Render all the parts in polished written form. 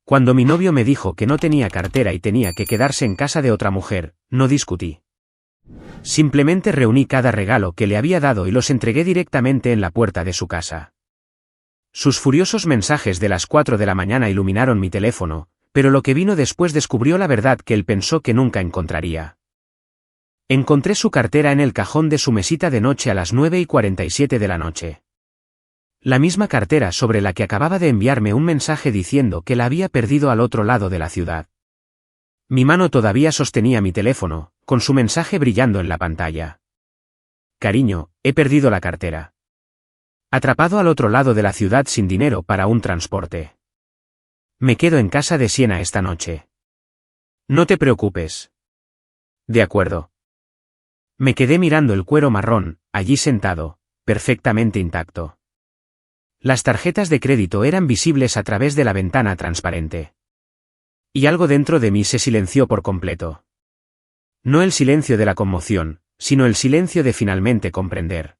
Cuando mi novio me dijo que no tenía cartera y tenía que quedarse en casa de otra mujer, no discutí. Simplemente reuní cada regalo que le había dado y los entregué directamente en la puerta de su casa. Sus furiosos mensajes de las 4 de la mañana iluminaron mi teléfono, pero lo que vino después descubrió la verdad que él pensó que nunca encontraría. Encontré su cartera en el cajón de su mesita de noche a las 9:47 de la noche. La misma cartera sobre la que acababa de enviarme un mensaje diciendo que la había perdido al otro lado de la ciudad. Mi mano todavía sostenía mi teléfono, con su mensaje brillando en la pantalla. Cariño, he perdido la cartera. Atrapado al otro lado de la ciudad sin dinero para un transporte. Me quedo en casa de Siena esta noche. No te preocupes. De acuerdo. Me quedé mirando el cuero marrón, allí sentado, perfectamente intacto. Las tarjetas de crédito eran visibles a través de la ventana transparente. Y algo dentro de mí se silenció por completo. No el silencio de la conmoción, sino el silencio de finalmente comprender.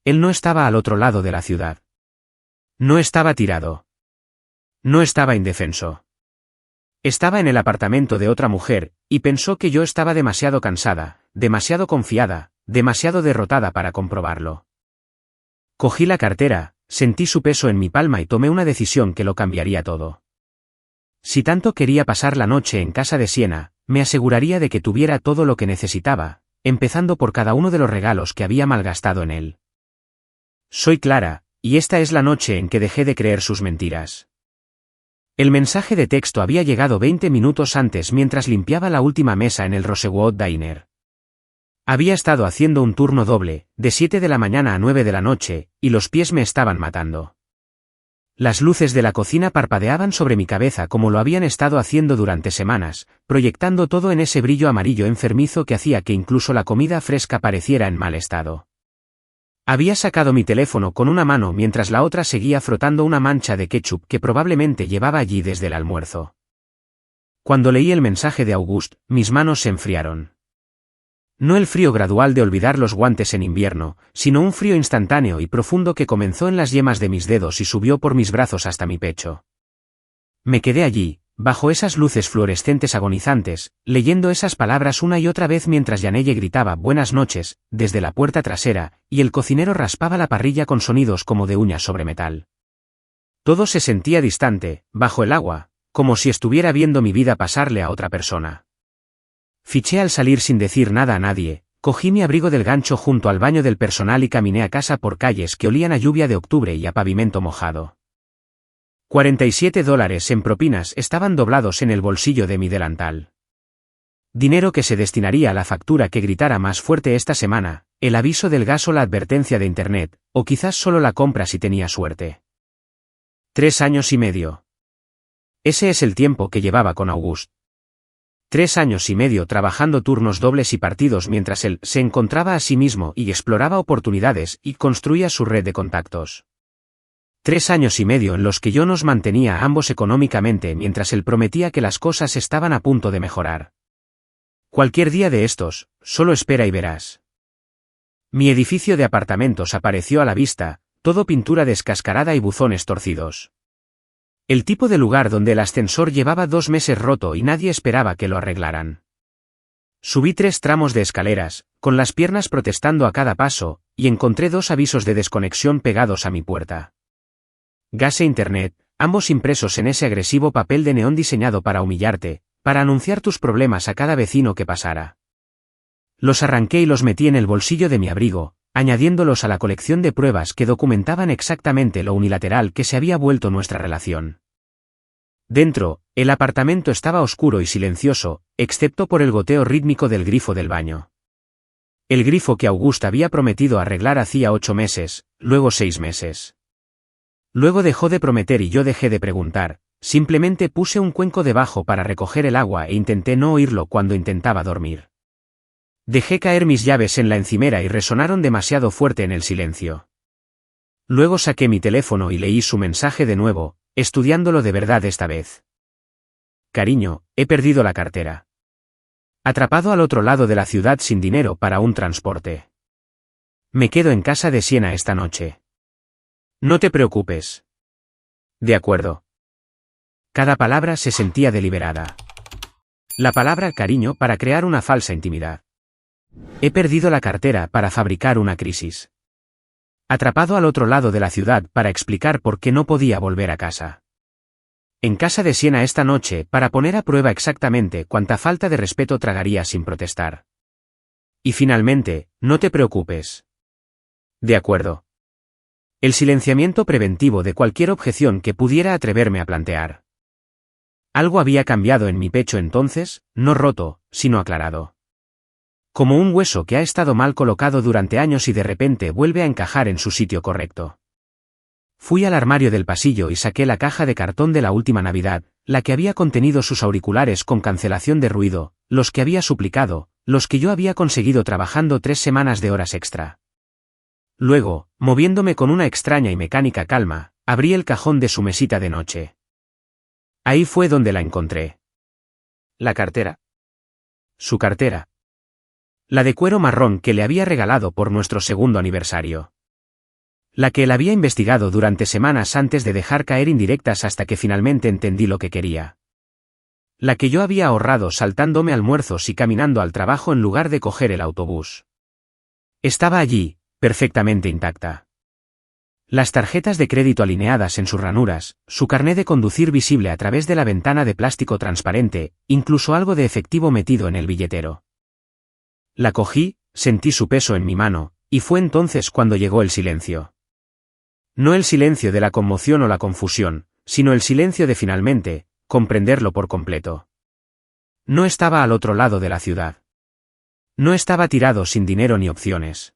Él no estaba al otro lado de la ciudad. No estaba tirado. No estaba indefenso. Estaba en el apartamento de otra mujer, y pensó que yo estaba demasiado cansada, demasiado confiada, demasiado derrotada para comprobarlo. Cogí la cartera, sentí su peso en mi palma y tomé una decisión que lo cambiaría todo. Si tanto quería pasar la noche en casa de Siena, me aseguraría de que tuviera todo lo que necesitaba, empezando por cada uno de los regalos que había malgastado en él. Soy Clara, y esta es la noche en que dejé de creer sus mentiras. El mensaje de texto había llegado 20 minutos antes mientras limpiaba la última mesa en el Rosewood Diner. Había estado haciendo un turno doble, de 7 de la mañana a 9 de la noche, y los pies me estaban matando. Las luces de la cocina parpadeaban sobre mi cabeza como lo habían estado haciendo durante semanas, proyectando todo en ese brillo amarillo enfermizo que hacía que incluso la comida fresca pareciera en mal estado. Había sacado mi teléfono con una mano mientras la otra seguía frotando una mancha de ketchup que probablemente llevaba allí desde el almuerzo. Cuando leí el mensaje de August, mis manos se enfriaron. No el frío gradual de olvidar los guantes en invierno, sino un frío instantáneo y profundo que comenzó en las yemas de mis dedos y subió por mis brazos hasta mi pecho. Me quedé allí, bajo esas luces fluorescentes agonizantes, leyendo esas palabras una y otra vez mientras Janelle gritaba «Buenas noches», desde la puerta trasera, y el cocinero raspaba la parrilla con sonidos como de uñas sobre metal. Todo se sentía distante, bajo el agua, como si estuviera viendo mi vida pasarle a otra persona. Fiché al salir sin decir nada a nadie, cogí mi abrigo del gancho junto al baño del personal y caminé a casa por calles que olían a lluvia de octubre y a pavimento mojado. $47 en propinas estaban doblados en el bolsillo de mi delantal. Dinero que se destinaría a la factura que gritara más fuerte esta semana, el aviso del gas o la advertencia de internet, o quizás solo la compra si tenía suerte. 3 años y medio. Ese es el tiempo que llevaba con August. 3 años y medio trabajando turnos dobles y partidos mientras él se encontraba a sí mismo y exploraba oportunidades y construía su red de contactos. 3 años y medio en los que yo nos mantenía a ambos económicamente mientras él prometía que las cosas estaban a punto de mejorar. Cualquier día de estos, solo espera y verás. Mi edificio de apartamentos apareció a la vista, todo pintura descascarada y buzones torcidos. El tipo de lugar donde el ascensor llevaba 2 meses roto y nadie esperaba que lo arreglaran. Subí 3 tramos de escaleras, con las piernas protestando a cada paso, y encontré 2 avisos de desconexión pegados a mi puerta. Gas e internet, ambos impresos en ese agresivo papel de neón diseñado para humillarte, para anunciar tus problemas a cada vecino que pasara. Los arranqué y los metí en el bolsillo de mi abrigo, añadiéndolos a la colección de pruebas que documentaban exactamente lo unilateral que se había vuelto nuestra relación. Dentro, el apartamento estaba oscuro y silencioso, excepto por el goteo rítmico del grifo del baño. El grifo que August había prometido arreglar hacía 8 meses, luego 6 meses. Luego dejó de prometer y yo dejé de preguntar, simplemente puse un cuenco debajo para recoger el agua e intenté no oírlo cuando intentaba dormir. Dejé caer mis llaves en la encimera y resonaron demasiado fuerte en el silencio. Luego saqué mi teléfono y leí su mensaje de nuevo, estudiándolo de verdad esta vez. Cariño, he perdido la cartera. Atrapado al otro lado de la ciudad sin dinero para un transporte. Me quedo en casa de Siena esta noche. No te preocupes. De acuerdo. Cada palabra se sentía deliberada. La palabra cariño para crear una falsa intimidad. He perdido la cartera para fabricar una crisis. Atrapado al otro lado de la ciudad para explicar por qué no podía volver a casa. En casa de Siena esta noche para poner a prueba exactamente cuánta falta de respeto tragaría sin protestar. Y finalmente, no te preocupes. De acuerdo. El silenciamiento preventivo de cualquier objeción que pudiera atreverme a plantear. Algo había cambiado en mi pecho entonces, no roto, sino aclarado. Como un hueso que ha estado mal colocado durante años y de repente vuelve a encajar en su sitio correcto. Fui al armario del pasillo y saqué la caja de cartón de la última Navidad, la que había contenido sus auriculares con cancelación de ruido, los que había suplicado, los que yo había conseguido trabajando 3 semanas de horas extra. Luego, moviéndome con una extraña y mecánica calma, abrí el cajón de su mesita de noche. Ahí fue donde la encontré. ¿La cartera? Su cartera. La de cuero marrón que le había regalado por nuestro segundo aniversario. La que él había investigado durante semanas antes de dejar caer indirectas hasta que finalmente entendí lo que quería. La que yo había ahorrado saltándome almuerzos y caminando al trabajo en lugar de coger el autobús. Estaba allí, perfectamente intacta. Las tarjetas de crédito alineadas en sus ranuras, su carné de conducir visible a través de la ventana de plástico transparente, incluso algo de efectivo metido en el billetero. La cogí, sentí su peso en mi mano, y fue entonces cuando llegó el silencio. No el silencio de la conmoción o la confusión, sino el silencio de finalmente, comprenderlo por completo. No estaba al otro lado de la ciudad. No estaba tirado sin dinero ni opciones.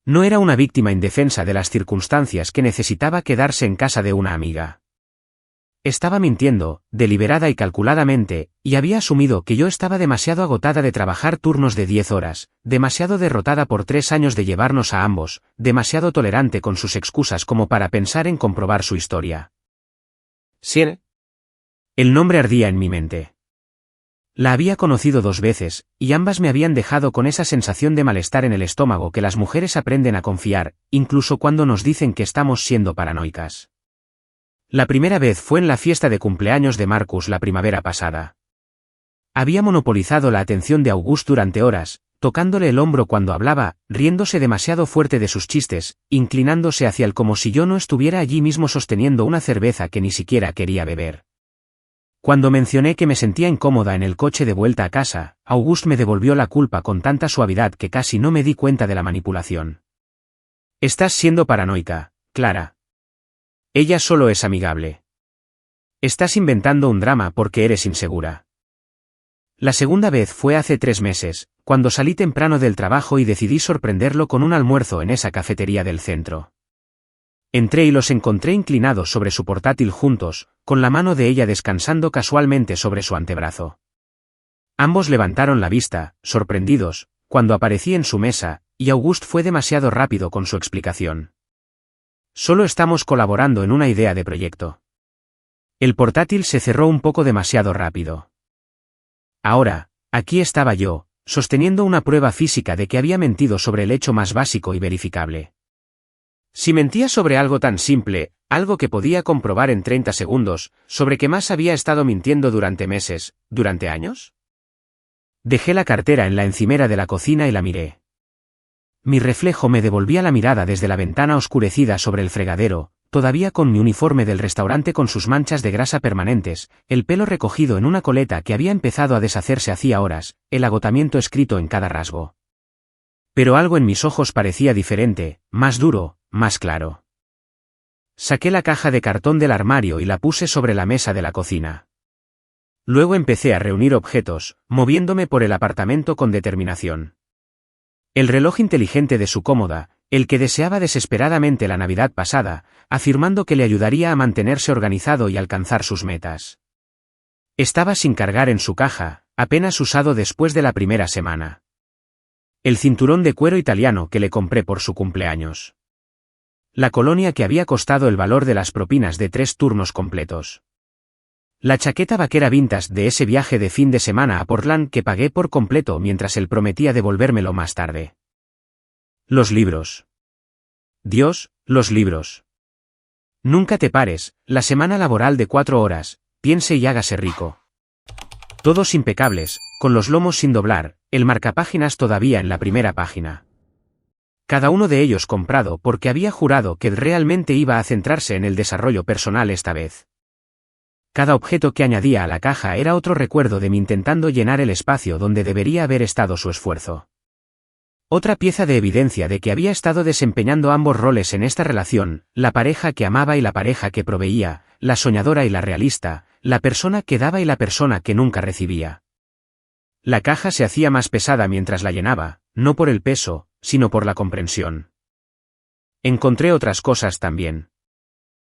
No era una víctima indefensa de las circunstancias que necesitaba quedarse en casa de una amiga. Estaba mintiendo, deliberada y calculadamente, y había asumido que yo estaba demasiado agotada de trabajar turnos de 10 horas, demasiado derrotada por 3 años de llevarnos a ambos, demasiado tolerante con sus excusas como para pensar en comprobar su historia. ¿Siene? El nombre ardía en mi mente. La había conocido 2 veces, y ambas me habían dejado con esa sensación de malestar en el estómago que las mujeres aprenden a confiar, incluso cuando nos dicen que estamos siendo paranoicas. La primera vez fue en la fiesta de cumpleaños de Marcus la primavera pasada. Había monopolizado la atención de August durante horas, tocándole el hombro cuando hablaba, riéndose demasiado fuerte de sus chistes, inclinándose hacia él como si yo no estuviera allí mismo sosteniendo una cerveza que ni siquiera quería beber. Cuando mencioné que me sentía incómoda en el coche de vuelta a casa, August me devolvió la culpa con tanta suavidad que casi no me di cuenta de la manipulación. Estás siendo paranoica, Clara. Ella solo es amigable. Estás inventando un drama porque eres insegura. La segunda vez fue hace 3 meses, cuando salí temprano del trabajo y decidí sorprenderlo con un almuerzo en esa cafetería del centro. Entré y los encontré inclinados sobre su portátil juntos, con la mano de ella descansando casualmente sobre su antebrazo. Ambos levantaron la vista, sorprendidos, cuando aparecí en su mesa, y August fue demasiado rápido con su explicación. Solo estamos colaborando en una idea de proyecto. El portátil se cerró un poco demasiado rápido. Ahora, aquí estaba yo, sosteniendo una prueba física de que había mentido sobre el hecho más básico y verificable. Si mentía sobre algo tan simple, algo que podía comprobar en 30 segundos, ¿sobre qué más había estado mintiendo durante meses, durante años? Dejé la cartera en la encimera de la cocina y la miré. Mi reflejo me devolvía la mirada desde la ventana oscurecida sobre el fregadero, todavía con mi uniforme del restaurante con sus manchas de grasa permanentes, el pelo recogido en una coleta que había empezado a deshacerse hacía horas, el agotamiento escrito en cada rasgo. Pero algo en mis ojos parecía diferente, más duro, más claro. Saqué la caja de cartón del armario y la puse sobre la mesa de la cocina. Luego empecé a reunir objetos, moviéndome por el apartamento con determinación. El reloj inteligente de su cómoda, el que deseaba desesperadamente la Navidad pasada, afirmando que le ayudaría a mantenerse organizado y alcanzar sus metas. Estaba sin cargar en su caja, apenas usado después de la primera semana. El cinturón de cuero italiano que le compré por su cumpleaños. La colonia que había costado el valor de las propinas de 3 turnos completos. La chaqueta vaquera vintage de ese viaje de fin de semana a Portland que pagué por completo mientras él prometía devolvérmelo más tarde. Los libros. Dios, los libros. Nunca te pares, la semana laboral de 4 horas, piense y hágase rico. Todos impecables, con los lomos sin doblar, el marcapáginas todavía en la primera página. Cada uno de ellos comprado porque había jurado que realmente iba a centrarse en el desarrollo personal esta vez. Cada objeto que añadía a la caja era otro recuerdo de mí intentando llenar el espacio donde debería haber estado su esfuerzo. Otra pieza de evidencia de que había estado desempeñando ambos roles en esta relación, la pareja que amaba y la pareja que proveía, la soñadora y la realista, la persona que daba y la persona que nunca recibía. La caja se hacía más pesada mientras la llenaba, no por el peso, sino por la comprensión. Encontré otras cosas también.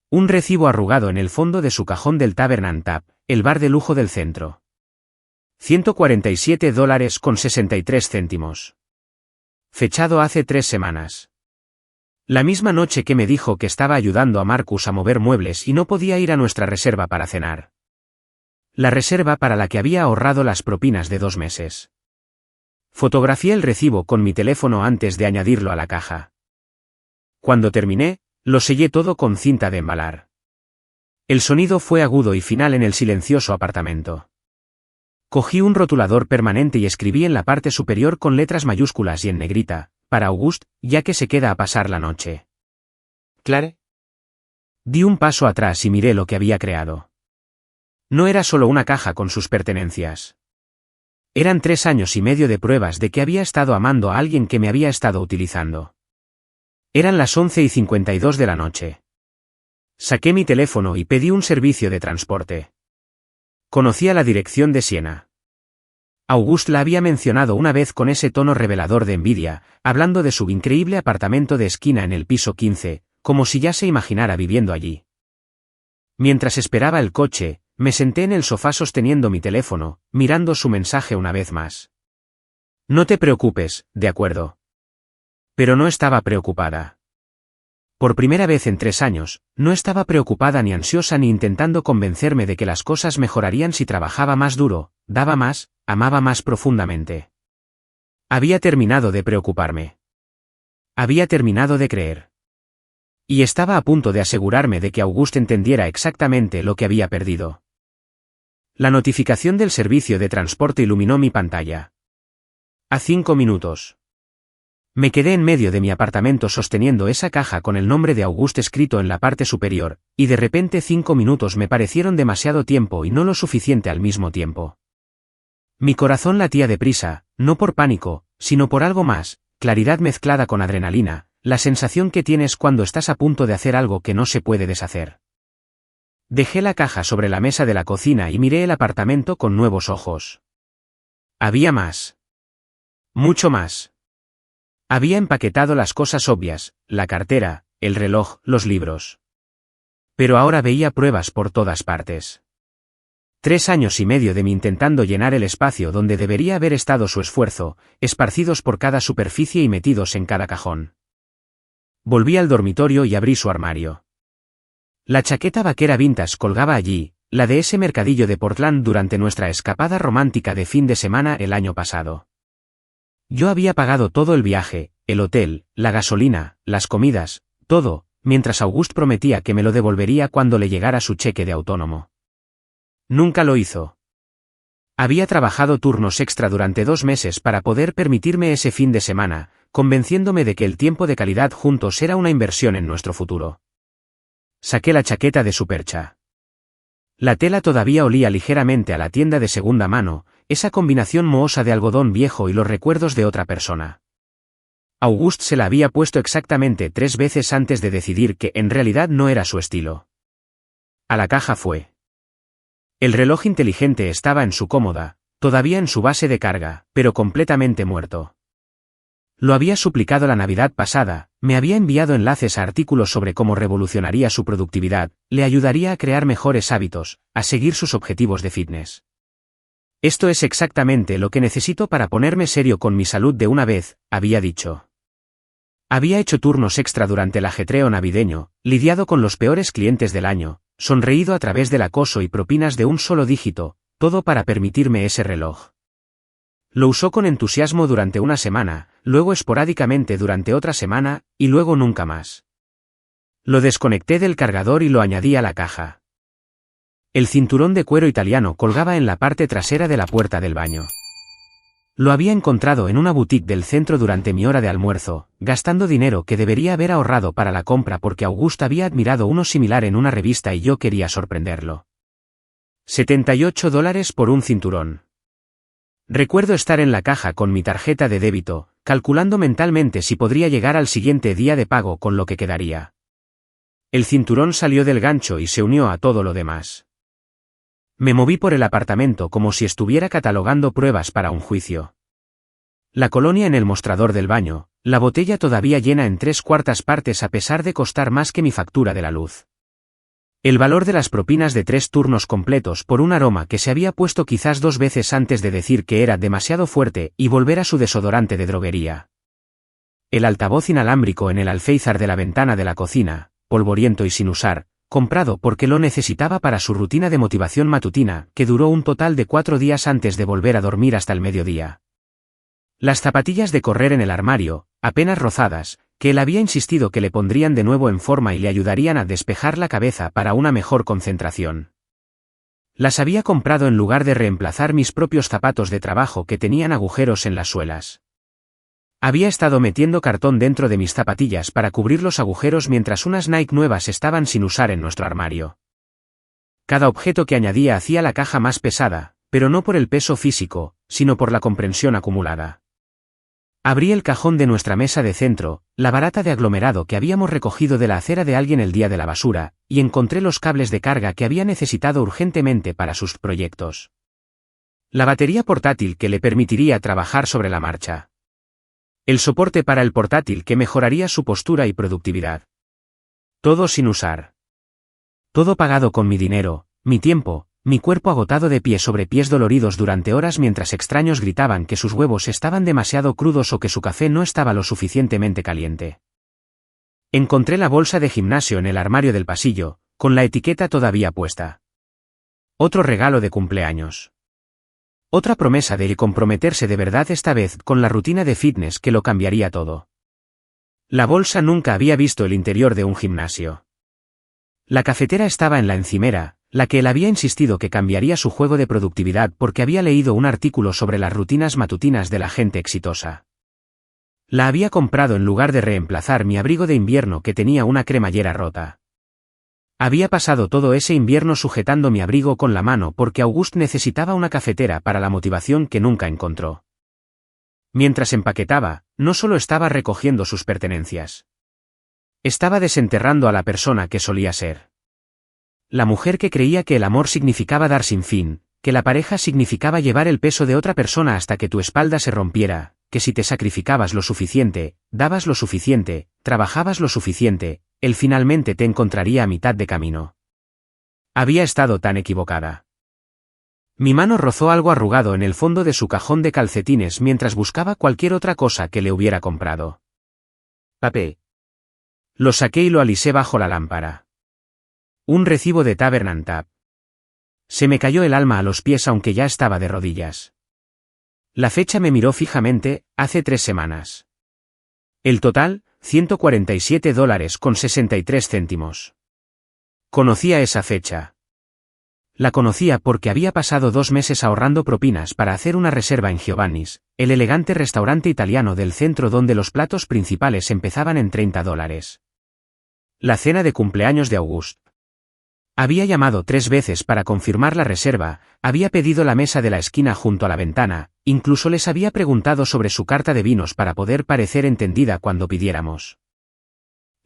Un recibo arrugado en el fondo de su cajón del Tavern and Tap, el bar de lujo del centro. $147,63. Fechado hace 3 semanas. La misma noche que me dijo que estaba ayudando a Marcus a mover muebles y no podía ir a nuestra reserva para cenar. La reserva para la que había ahorrado las propinas de 2 meses. Fotografié el recibo con mi teléfono antes de añadirlo a la caja. Cuando terminé, lo sellé todo con cinta de embalar. El sonido fue agudo y final en el silencioso apartamento. Cogí un rotulador permanente y escribí en la parte superior con letras mayúsculas y en negrita, para Auguste, ya que se queda a pasar la noche. ¿Clare? Di un paso atrás y miré lo que había creado. No era solo una caja con sus pertenencias. Eran 3 años y medio de pruebas de que había estado amando a alguien que me había estado utilizando. Eran las 11:52 de la noche. Saqué mi teléfono y pedí un servicio de transporte. Conocía la dirección de Siena. Auguste la había mencionado una vez con ese tono revelador de envidia, hablando de su increíble apartamento de esquina en el piso 15, como si ya se imaginara viviendo allí. Mientras esperaba el coche, me senté en el sofá sosteniendo mi teléfono, mirando su mensaje una vez más. No te preocupes, de acuerdo. Pero no estaba preocupada. Por primera vez en 3 años, no estaba preocupada ni ansiosa ni intentando convencerme de que las cosas mejorarían si trabajaba más duro, daba más, amaba más profundamente. Había terminado de preocuparme. Había terminado de creer. Y estaba a punto de asegurarme de que Auguste entendiera exactamente lo que había perdido. La notificación del servicio de transporte iluminó mi pantalla. A 5 minutos. Me quedé en medio de mi apartamento sosteniendo esa caja con el nombre de Auguste escrito en la parte superior, y de repente 5 minutos me parecieron demasiado tiempo y no lo suficiente al mismo tiempo. Mi corazón latía deprisa, no por pánico, sino por algo más, claridad mezclada con adrenalina, la sensación que tienes cuando estás a punto de hacer algo que no se puede deshacer. Dejé la caja sobre la mesa de la cocina y miré el apartamento con nuevos ojos. Había más. Mucho más. Había empaquetado las cosas obvias, la cartera, el reloj, los libros. Pero ahora veía pruebas por todas partes. 3 años y medio de mí intentando llenar el espacio donde debería haber estado su esfuerzo, esparcidos por cada superficie y metidos en cada cajón. Volví al dormitorio y abrí su armario. La chaqueta vaquera vintage colgaba allí, la de ese mercadillo de Portland durante nuestra escapada romántica de fin de semana el año pasado. Yo había pagado todo el viaje, el hotel, la gasolina, las comidas, todo, mientras Auguste prometía que me lo devolvería cuando le llegara su cheque de autónomo. Nunca lo hizo. Había trabajado turnos extra durante 2 meses para poder permitirme ese fin de semana, convenciéndome de que el tiempo de calidad juntos era una inversión en nuestro futuro. Saqué la chaqueta de su percha. La tela todavía olía ligeramente a la tienda de segunda mano, esa combinación mohosa de algodón viejo y los recuerdos de otra persona. Auguste se la había puesto exactamente 3 veces antes de decidir que en realidad no era su estilo. A la caja fue. El reloj inteligente estaba en su cómoda, todavía en su base de carga, pero completamente muerto. Lo había suplicado la Navidad pasada, me había enviado enlaces a artículos sobre cómo revolucionaría su productividad, le ayudaría a crear mejores hábitos, a seguir sus objetivos de fitness. Esto es exactamente lo que necesito para ponerme serio con mi salud de una vez, había dicho. Había hecho turnos extra durante el ajetreo navideño, lidiado con los peores clientes del año, sonreído a través del acoso y propinas de un solo dígito, todo para permitirme ese reloj. Lo usó con entusiasmo durante una semana, luego esporádicamente durante otra semana, y luego nunca más. Lo desconecté del cargador y lo añadí a la caja. El cinturón de cuero italiano colgaba en la parte trasera de la puerta del baño. Lo había encontrado en una boutique del centro durante mi hora de almuerzo, gastando dinero que debería haber ahorrado para la compra porque Auguste había admirado uno similar en una revista y yo quería sorprenderlo. $78 por un cinturón. Recuerdo estar en la caja con mi tarjeta de débito, calculando mentalmente si podría llegar al siguiente día de pago con lo que quedaría. El cinturón salió del gancho y se unió a todo lo demás. Me moví por el apartamento como si estuviera catalogando pruebas para un juicio. La colonia en el mostrador del baño, la botella todavía llena en 3/4 partes a pesar de costar más que mi factura de la luz. El valor de las propinas de 3 turnos completos por un aroma que se había puesto quizás 2 veces antes de decir que era demasiado fuerte y volver a su desodorante de droguería. El altavoz inalámbrico en el alféizar de la ventana de la cocina, polvoriento y sin usar, comprado porque lo necesitaba para su rutina de motivación matutina, que duró un total de 4 días antes de volver a dormir hasta el mediodía. Las zapatillas de correr en el armario, apenas rozadas, que él había insistido que le pondrían de nuevo en forma y le ayudarían a despejar la cabeza para una mejor concentración. Las había comprado en lugar de reemplazar mis propios zapatos de trabajo que tenían agujeros en las suelas. Había estado metiendo cartón dentro de mis zapatillas para cubrir los agujeros mientras unas Nike nuevas estaban sin usar en nuestro armario. Cada objeto que añadía hacía la caja más pesada, pero no por el peso físico, sino por la comprensión acumulada. Abrí el cajón de nuestra mesa de centro, la barata de aglomerado que habíamos recogido de la acera de alguien el día de la basura, y encontré los cables de carga que había necesitado urgentemente para sus proyectos. La batería portátil que le permitiría trabajar sobre la marcha. El soporte para el portátil que mejoraría su postura y productividad. Todo sin usar. Todo pagado con mi dinero, mi tiempo, mi cuerpo agotado de pies sobre pies doloridos durante horas mientras extraños gritaban que sus huevos estaban demasiado crudos o que su café no estaba lo suficientemente caliente. Encontré la bolsa de gimnasio en el armario del pasillo, con la etiqueta todavía puesta. Otro regalo de cumpleaños. Otra promesa de comprometerse de verdad esta vez con la rutina de fitness que lo cambiaría todo. La bolsa nunca había visto el interior de un gimnasio. La cafetera estaba en la encimera, la que él había insistido que cambiaría su juego de productividad porque había leído un artículo sobre las rutinas matutinas de la gente exitosa. La había comprado en lugar de reemplazar mi abrigo de invierno que tenía una cremallera rota. Había pasado todo ese invierno sujetando mi abrigo con la mano porque Auguste necesitaba una cafetera para la motivación que nunca encontró. Mientras empaquetaba, no solo estaba recogiendo sus pertenencias. Estaba desenterrando a la persona que solía ser. La mujer que creía que el amor significaba dar sin fin, que la pareja significaba llevar el peso de otra persona hasta que tu espalda se rompiera, que si te sacrificabas lo suficiente, dabas lo suficiente, trabajabas lo suficiente, él finalmente te encontraría a mitad de camino. Había estado tan equivocada. Mi mano rozó algo arrugado en el fondo de su cajón de calcetines mientras buscaba cualquier otra cosa que le hubiera comprado. Papé. Lo saqué y lo alisé bajo la lámpara. Un recibo de Tavern Tap. Se me cayó el alma a los pies aunque ya estaba de rodillas. La fecha me miró fijamente, hace 3 semanas. El total, $147,63. Conocía esa fecha. La conocía porque había pasado 2 meses ahorrando propinas para hacer una reserva en Giovanni's, el elegante restaurante italiano del centro donde los platos principales empezaban en $30. La cena de cumpleaños de Auguste. Había llamado 3 veces para confirmar la reserva, había pedido la mesa de la esquina junto a la ventana, incluso les había preguntado sobre su carta de vinos para poder parecer entendida cuando pidiéramos.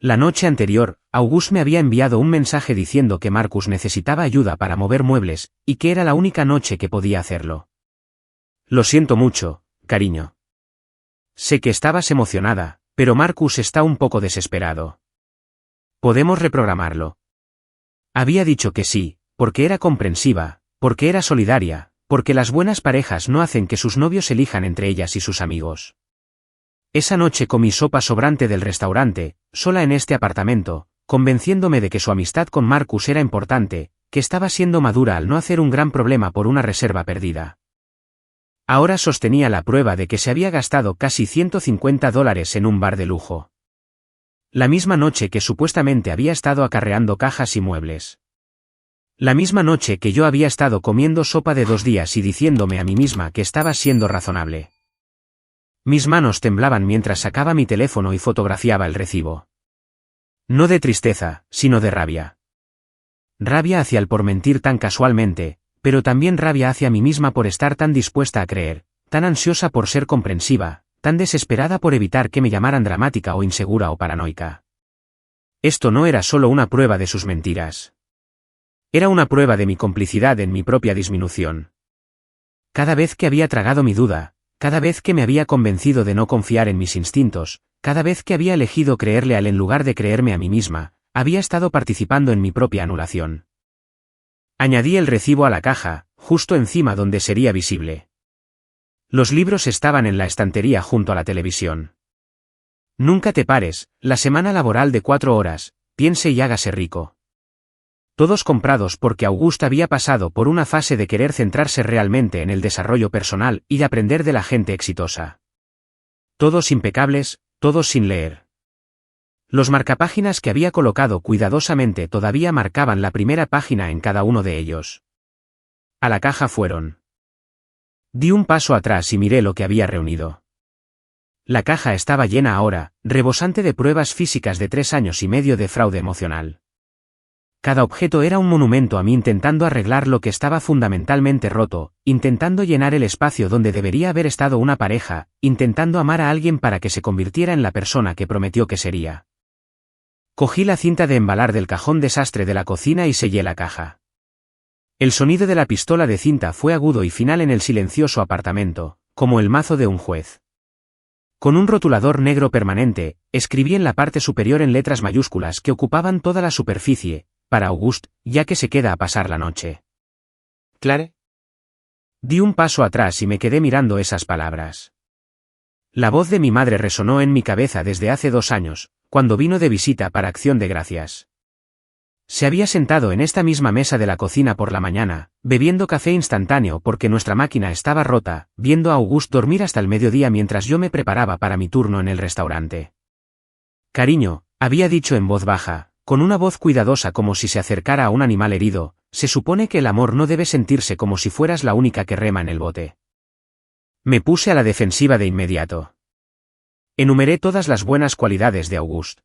La noche anterior, Auguste me había enviado un mensaje diciendo que Marcus necesitaba ayuda para mover muebles, y que era la única noche que podía hacerlo. Lo siento mucho, cariño. Sé que estabas emocionada, pero Marcus está un poco desesperado. ¿Podemos reprogramarlo? Había dicho que sí, porque era comprensiva, porque era solidaria, porque las buenas parejas no hacen que sus novios elijan entre ellas y sus amigos. Esa noche comí sopa sobrante del restaurante, sola en este apartamento, convenciéndome de que su amistad con Marcus era importante, que estaba siendo madura al no hacer un gran problema por una reserva perdida. Ahora sostenía la prueba de que se había gastado casi $150 en un bar de lujo. La misma noche que supuestamente había estado acarreando cajas y muebles. La misma noche que yo había estado comiendo sopa de 2 días y diciéndome a mí misma que estaba siendo razonable. Mis manos temblaban mientras sacaba mi teléfono y fotografiaba el recibo. No de tristeza, sino de rabia. Rabia hacia el por mentir tan casualmente, pero también rabia hacia mí misma por estar tan dispuesta a creer, tan ansiosa por ser comprensiva, tan desesperada por evitar que me llamaran dramática o insegura o paranoica. Esto no era solo una prueba de sus mentiras. Era una prueba de mi complicidad en mi propia disminución. Cada vez que había tragado mi duda, cada vez que me había convencido de no confiar en mis instintos, cada vez que había elegido creerle a él en lugar de creerme a mí misma, había estado participando en mi propia anulación. Añadí el recibo a la caja, justo encima donde sería visible. Los libros estaban en la estantería junto a la televisión. Nunca te pares, la semana laboral de 4 horas, piense y hágase rico. Todos comprados porque Auguste había pasado por una fase de querer centrarse realmente en el desarrollo personal y de aprender de la gente exitosa. Todos impecables, todos sin leer. Los marcapáginas que había colocado cuidadosamente todavía marcaban la primera página en cada uno de ellos. A la caja fueron. Di un paso atrás y miré lo que había reunido. La caja estaba llena ahora, rebosante de pruebas físicas de 3 años y medio de fraude emocional. Cada objeto era un monumento a mí intentando arreglar lo que estaba fundamentalmente roto, intentando llenar el espacio donde debería haber estado una pareja, intentando amar a alguien para que se convirtiera en la persona que prometió que sería. Cogí la cinta de embalar del cajón desastre de la cocina y sellé la caja. El sonido de la pistola de cinta fue agudo y final en el silencioso apartamento, como el mazo de un juez. Con un rotulador negro permanente, escribí en la parte superior en letras mayúsculas que ocupaban toda la superficie, para Auguste, ya que se queda a pasar la noche. ¿Clare? Di un paso atrás y me quedé mirando esas palabras. La voz de mi madre resonó en mi cabeza desde hace 2 años, cuando vino de visita para Acción de Gracias. Se había sentado en esta misma mesa de la cocina por la mañana, bebiendo café instantáneo porque nuestra máquina estaba rota, viendo a Auguste dormir hasta el mediodía mientras yo me preparaba para mi turno en el restaurante. Cariño, había dicho en voz baja, con una voz cuidadosa como si se acercara a un animal herido, se supone que el amor no debe sentirse como si fueras la única que rema en el bote. Me puse a la defensiva de inmediato. Enumeré todas las buenas cualidades de Auguste.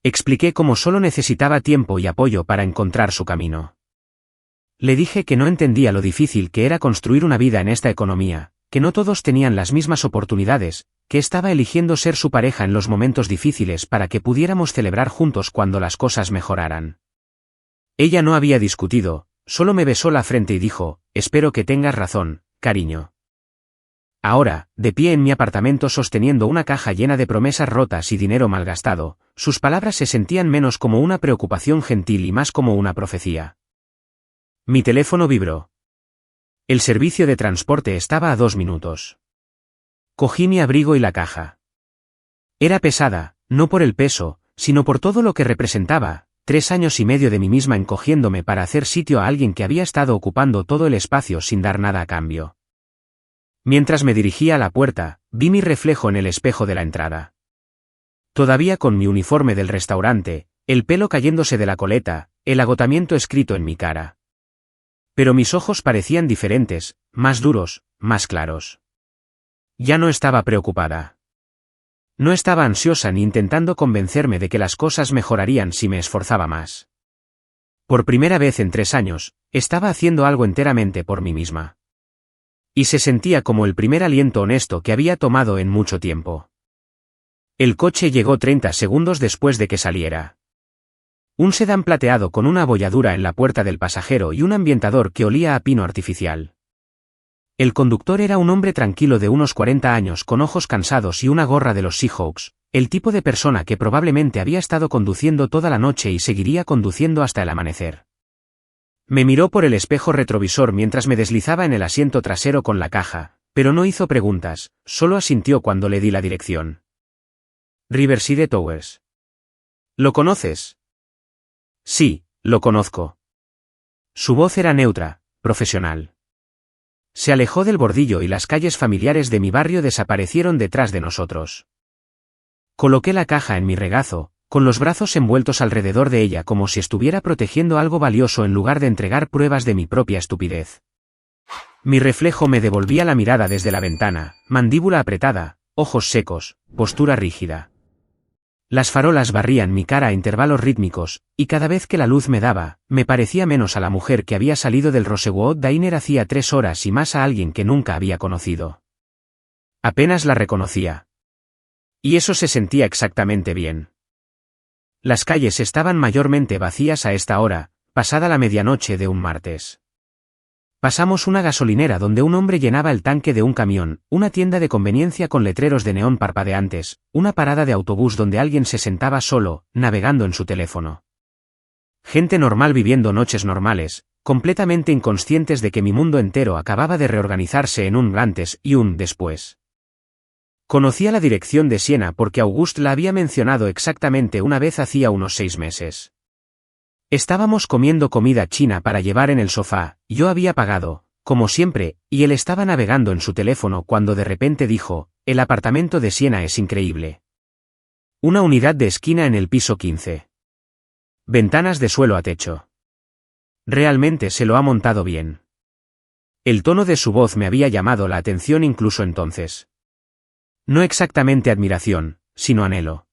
Expliqué cómo solo necesitaba tiempo y apoyo para encontrar su camino. Le dije que no entendía lo difícil que era construir una vida en esta economía, que no todos tenían las mismas oportunidades, que estaba eligiendo ser su pareja en los momentos difíciles para que pudiéramos celebrar juntos cuando las cosas mejoraran. Ella no había discutido, solo me besó la frente y dijo, espero que tengas razón, cariño. Ahora, de pie en mi apartamento sosteniendo una caja llena de promesas rotas y dinero malgastado, sus palabras se sentían menos como una preocupación gentil y más como una profecía. Mi teléfono vibró. El servicio de transporte estaba a 2 minutos. Cogí mi abrigo y la caja. Era pesada, no por el peso, sino por todo lo que representaba, 3 años y medio de mí misma encogiéndome para hacer sitio a alguien que había estado ocupando todo el espacio sin dar nada a cambio. Mientras me dirigía a la puerta, vi mi reflejo en el espejo de la entrada. Todavía con mi uniforme del restaurante, el pelo cayéndose de la coleta, el agotamiento escrito en mi cara. Pero mis ojos parecían diferentes, más duros, más claros. Ya no estaba preocupada. No estaba ansiosa ni intentando convencerme de que las cosas mejorarían si me esforzaba más. Por primera vez en 3 años, estaba haciendo algo enteramente por mí misma. Y se sentía como el primer aliento honesto que había tomado en mucho tiempo. El coche llegó 30 segundos después de que saliera. Un sedán plateado con una abolladura en la puerta del pasajero y un ambientador que olía a pino artificial. El conductor era un hombre tranquilo de unos 40 años con ojos cansados y una gorra de los Seahawks, el tipo de persona que probablemente había estado conduciendo toda la noche y seguiría conduciendo hasta el amanecer. Me miró por el espejo retrovisor mientras me deslizaba en el asiento trasero con la caja, pero no hizo preguntas, solo asintió cuando le di la dirección. Riverside Towers. ¿Lo conoces? Sí, lo conozco. Su voz era neutra, profesional. Se alejó del bordillo y las calles familiares de mi barrio desaparecieron detrás de nosotros. Coloqué la caja en mi regazo, con los brazos envueltos alrededor de ella como si estuviera protegiendo algo valioso en lugar de entregar pruebas de mi propia estupidez. Mi reflejo me devolvía la mirada desde la ventana, mandíbula apretada, ojos secos, postura rígida. Las farolas barrían mi cara a intervalos rítmicos, y cada vez que la luz me daba, me parecía menos a la mujer que había salido del Rosewood Diner hacía 3 horas y más a alguien que nunca había conocido. Apenas la reconocía. Y eso se sentía exactamente bien. Las calles estaban mayormente vacías a esta hora, pasada la medianoche de un martes. Pasamos una gasolinera donde un hombre llenaba el tanque de un camión, una tienda de conveniencia con letreros de neón parpadeantes, una parada de autobús donde alguien se sentaba solo, navegando en su teléfono. Gente normal viviendo noches normales, completamente inconscientes de que mi mundo entero acababa de reorganizarse en un antes y un después. Conocía la dirección de Siena porque Auguste la había mencionado exactamente una vez hacía unos 6 meses. Estábamos comiendo comida china para llevar en el sofá, yo había pagado, como siempre, y él estaba navegando en su teléfono cuando de repente dijo, el apartamento de Siena es increíble. Una unidad de esquina en el piso 15. Ventanas de suelo a techo. Realmente se lo ha montado bien. El tono de su voz me había llamado la atención incluso entonces. No exactamente admiración, sino anhelo.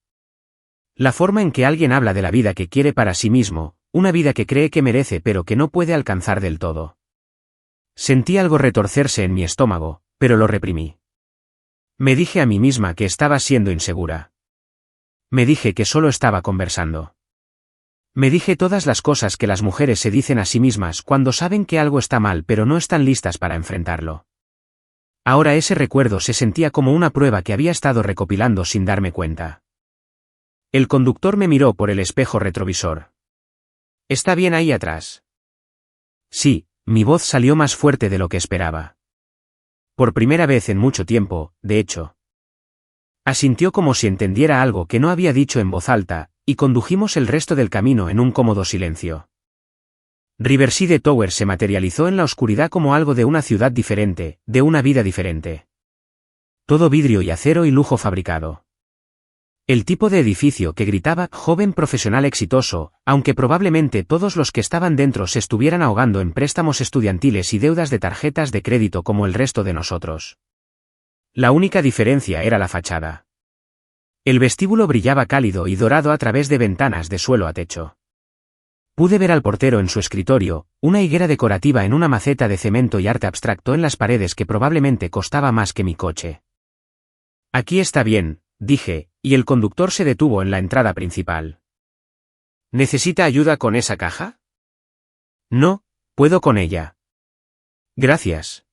La forma en que alguien habla de la vida que quiere para sí mismo, una vida que cree que merece pero que no puede alcanzar del todo. Sentí algo retorcerse en mi estómago, pero lo reprimí. Me dije a mí misma que estaba siendo insegura. Me dije que solo estaba conversando. Me dije todas las cosas que las mujeres se dicen a sí mismas cuando saben que algo está mal pero no están listas para enfrentarlo. Ahora ese recuerdo se sentía como una prueba que había estado recopilando sin darme cuenta. El conductor me miró por el espejo retrovisor. ¿Está bien ahí atrás? Sí, mi voz salió más fuerte de lo que esperaba. Por primera vez en mucho tiempo, de hecho. Asintió como si entendiera algo que no había dicho en voz alta, y condujimos el resto del camino en un cómodo silencio. Riverside Tower se materializó en la oscuridad como algo de una ciudad diferente, de una vida diferente. Todo vidrio y acero y lujo fabricado. El tipo de edificio que gritaba joven profesional exitoso, aunque probablemente todos los que estaban dentro se estuvieran ahogando en préstamos estudiantiles y deudas de tarjetas de crédito como el resto de nosotros. La única diferencia era la fachada. El vestíbulo brillaba cálido y dorado a través de ventanas de suelo a techo. Pude ver al portero en su escritorio, una higuera decorativa en una maceta de cemento y arte abstracto en las paredes que probablemente costaba más que mi coche. Aquí está bien, dije, y el conductor se detuvo en la entrada principal. ¿Necesita ayuda con esa caja? No, puedo con ella. Gracias.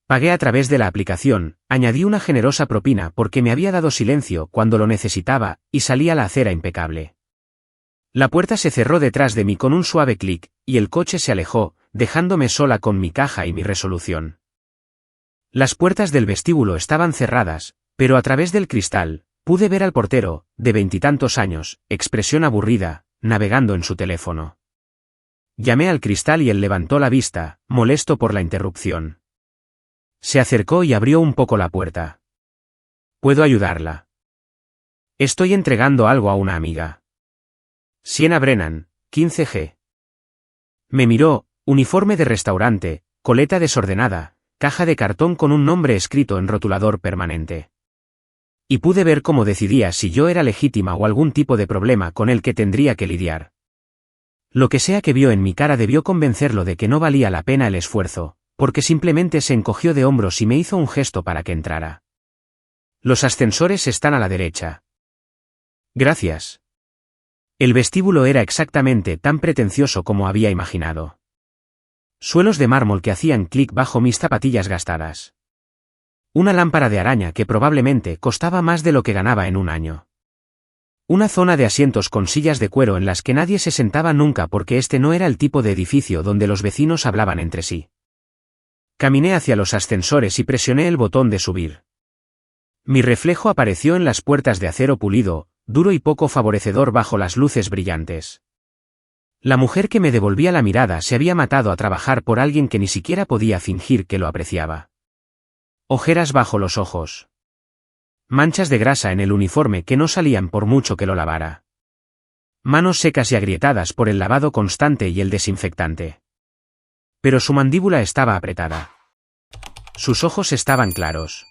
Pagué a través de la aplicación, añadí una generosa propina porque me había dado silencio cuando lo necesitaba, y salí a la acera impecable. La puerta se cerró detrás de mí con un suave clic, y el coche se alejó, dejándome sola con mi caja y mi resolución. Las puertas del vestíbulo estaban cerradas, pero a través del cristal, pude ver al portero, de 20 y tantos años, expresión aburrida, navegando en su teléfono. Llamé al cristal y él levantó la vista, molesto por la interrupción. Se acercó y abrió un poco la puerta. ¿Puedo ayudarla? Estoy entregando algo a una amiga. Sienna Brennan, 15G. Me miró, uniforme de restaurante, coleta desordenada, caja de cartón con un nombre escrito en rotulador permanente. Y pude ver cómo decidía si yo era legítima o algún tipo de problema con el que tendría que lidiar. Lo que sea que vio en mi cara debió convencerlo de que no valía la pena el esfuerzo, porque simplemente se encogió de hombros y me hizo un gesto para que entrara. Los ascensores están a la derecha. Gracias. El vestíbulo era exactamente tan pretencioso como había imaginado. Suelos de mármol que hacían clic bajo mis zapatillas gastadas. Una lámpara de araña que probablemente costaba más de lo que ganaba en un año. Una zona de asientos con sillas de cuero en las que nadie se sentaba nunca porque este no era el tipo de edificio donde los vecinos hablaban entre sí. Caminé hacia los ascensores y presioné el botón de subir. Mi reflejo apareció en las puertas de acero pulido, duro y poco favorecedor bajo las luces brillantes. La mujer que me devolvía la mirada se había matado a trabajar por alguien que ni siquiera podía fingir que lo apreciaba. Ojeras bajo los ojos. manchas de grasa en el uniforme que no salían por mucho que lo lavara. Manos secas y agrietadas por el lavado constante y el desinfectante. Pero su mandíbula estaba apretada. Sus ojos estaban claros.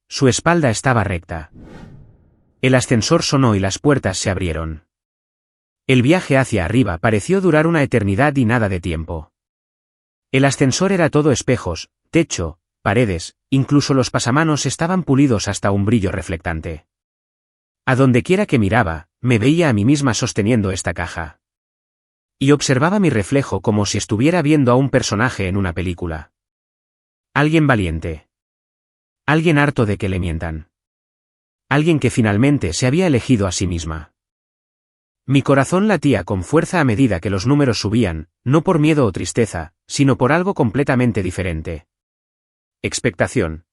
Su espalda estaba recta. El ascensor sonó y las puertas se abrieron. El viaje hacia arriba pareció durar una eternidad y nada de tiempo. El ascensor era todo espejos, techo, paredes, incluso los pasamanos estaban pulidos hasta un brillo reflectante. A donde quiera que miraba, me veía a mí misma sosteniendo esta caja. Y observaba mi reflejo como si estuviera viendo a un personaje en una película. Alguien valiente. Alguien harto de que le mientan. Alguien que finalmente se había elegido a sí misma. Mi corazón latía con fuerza a medida que los números subían, no por miedo o tristeza, sino por algo completamente diferente. Expectación.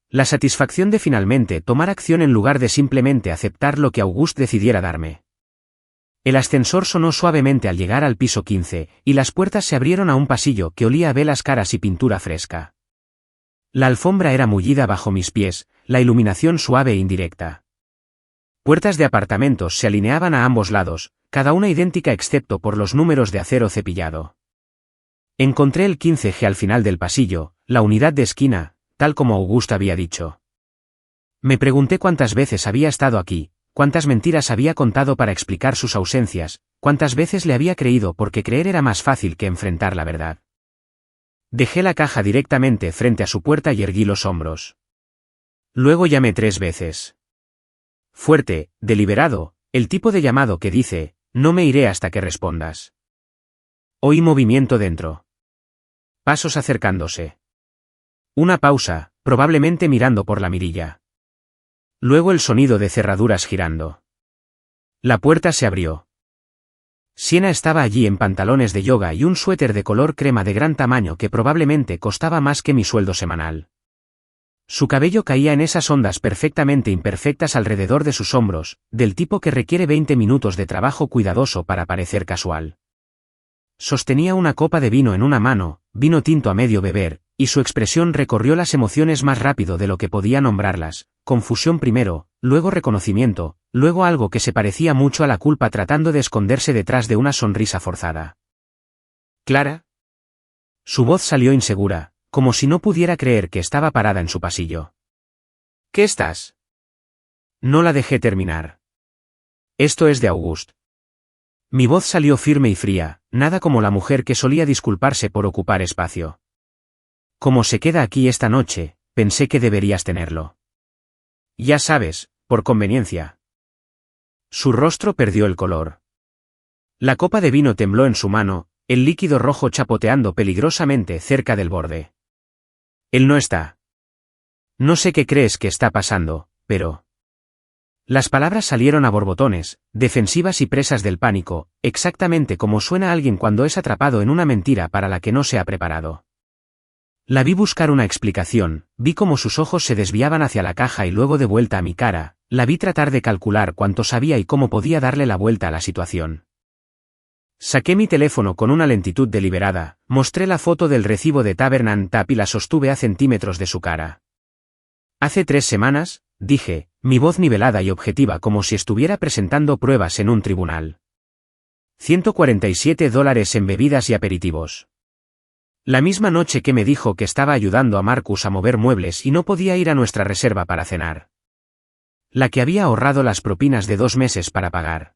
La satisfacción de finalmente tomar acción en lugar de simplemente aceptar lo que Auguste decidiera darme. El ascensor sonó suavemente al llegar al piso 15, y las puertas se abrieron a un pasillo que olía a velas caras y pintura fresca. La alfombra era mullida bajo mis pies, la iluminación suave e indirecta. Puertas de apartamentos se alineaban a ambos lados, cada una idéntica excepto por los números de acero cepillado. Encontré el 15G al final del pasillo, la unidad de esquina, tal como Auguste había dicho. Me pregunté cuántas veces había estado aquí, cuántas mentiras había contado para explicar sus ausencias, cuántas veces le había creído porque creer era más fácil que enfrentar la verdad. Dejé la caja directamente frente a su puerta y erguí los hombros. Luego llamé 3 veces. Fuerte, deliberado, el tipo de llamado que dice, no me iré hasta que respondas. Oí movimiento dentro. Pasos acercándose. Una pausa, probablemente mirando por la mirilla. Luego el sonido de cerraduras girando. La puerta se abrió. Siena estaba allí en pantalones de yoga y un suéter de color crema de gran tamaño que probablemente costaba más que mi sueldo semanal. Su cabello caía en esas ondas perfectamente imperfectas alrededor de sus hombros, del tipo que requiere 20 minutos de trabajo cuidadoso para parecer casual. Sostenía una copa de vino en una mano, vino tinto a medio beber, y su expresión recorrió las emociones más rápido de lo que podía nombrarlas, confusión primero, luego reconocimiento, luego algo que se parecía mucho a la culpa tratando de esconderse detrás de una sonrisa forzada. ¿Clara? Su voz salió insegura, como si no pudiera creer que estaba parada en su pasillo. ¿Qué estás? No la dejé terminar. Esto es de Auguste. Mi voz salió firme y fría, nada como la mujer que solía disculparse por ocupar espacio. Como se queda aquí esta noche, pensé que deberías tenerlo. Ya sabes, por conveniencia. Su rostro perdió el color. La copa de vino tembló en su mano, el líquido rojo chapoteando peligrosamente cerca del borde. Él no está. No sé qué crees que está pasando, pero... Las palabras salieron a borbotones, defensivas y presas del pánico, exactamente como suena alguien cuando es atrapado en una mentira para la que no se ha preparado. La vi buscar una explicación, vi cómo sus ojos se desviaban hacia la caja y luego de vuelta a mi cara, la vi tratar de calcular cuánto sabía y cómo podía darle la vuelta a la situación. Saqué mi teléfono con una lentitud deliberada, mostré la foto del recibo de Tavern & Tap y la sostuve a centímetros de su cara. Hace 3 semanas, dije, mi voz nivelada y objetiva como si estuviera presentando pruebas en un tribunal. $147 en bebidas y aperitivos. La misma noche que me dijo que estaba ayudando a Marcus a mover muebles y no podía ir a nuestra reserva para cenar. La que había ahorrado las propinas de 2 meses para pagar.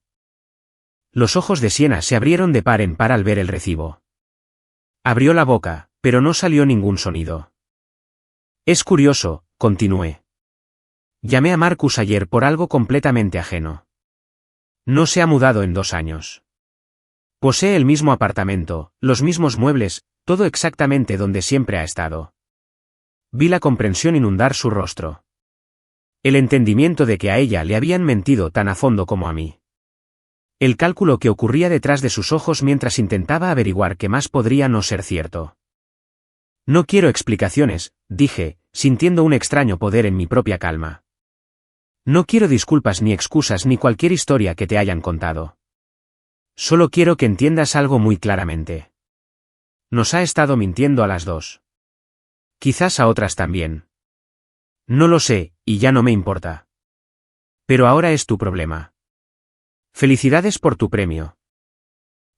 Los ojos de Siena se abrieron de par en par al ver el recibo. Abrió la boca, pero no salió ningún sonido. Es curioso, continué. Llamé a Marcus ayer por algo completamente ajeno. No se ha mudado en 2 años. Posee el mismo apartamento, los mismos muebles, todo exactamente donde siempre ha estado. Vi la comprensión inundar su rostro. El entendimiento de que a ella le habían mentido tan a fondo como a mí. El cálculo que ocurría detrás de sus ojos mientras intentaba averiguar qué más podría no ser cierto. No quiero explicaciones, dije, sintiendo un extraño poder en mi propia calma. No quiero disculpas ni excusas ni cualquier historia que te hayan contado. Solo quiero que entiendas algo muy claramente. Nos ha estado mintiendo a las 2. Quizás a otras también. No lo sé, y ya no me importa. Pero ahora es tu problema. Felicidades por tu premio.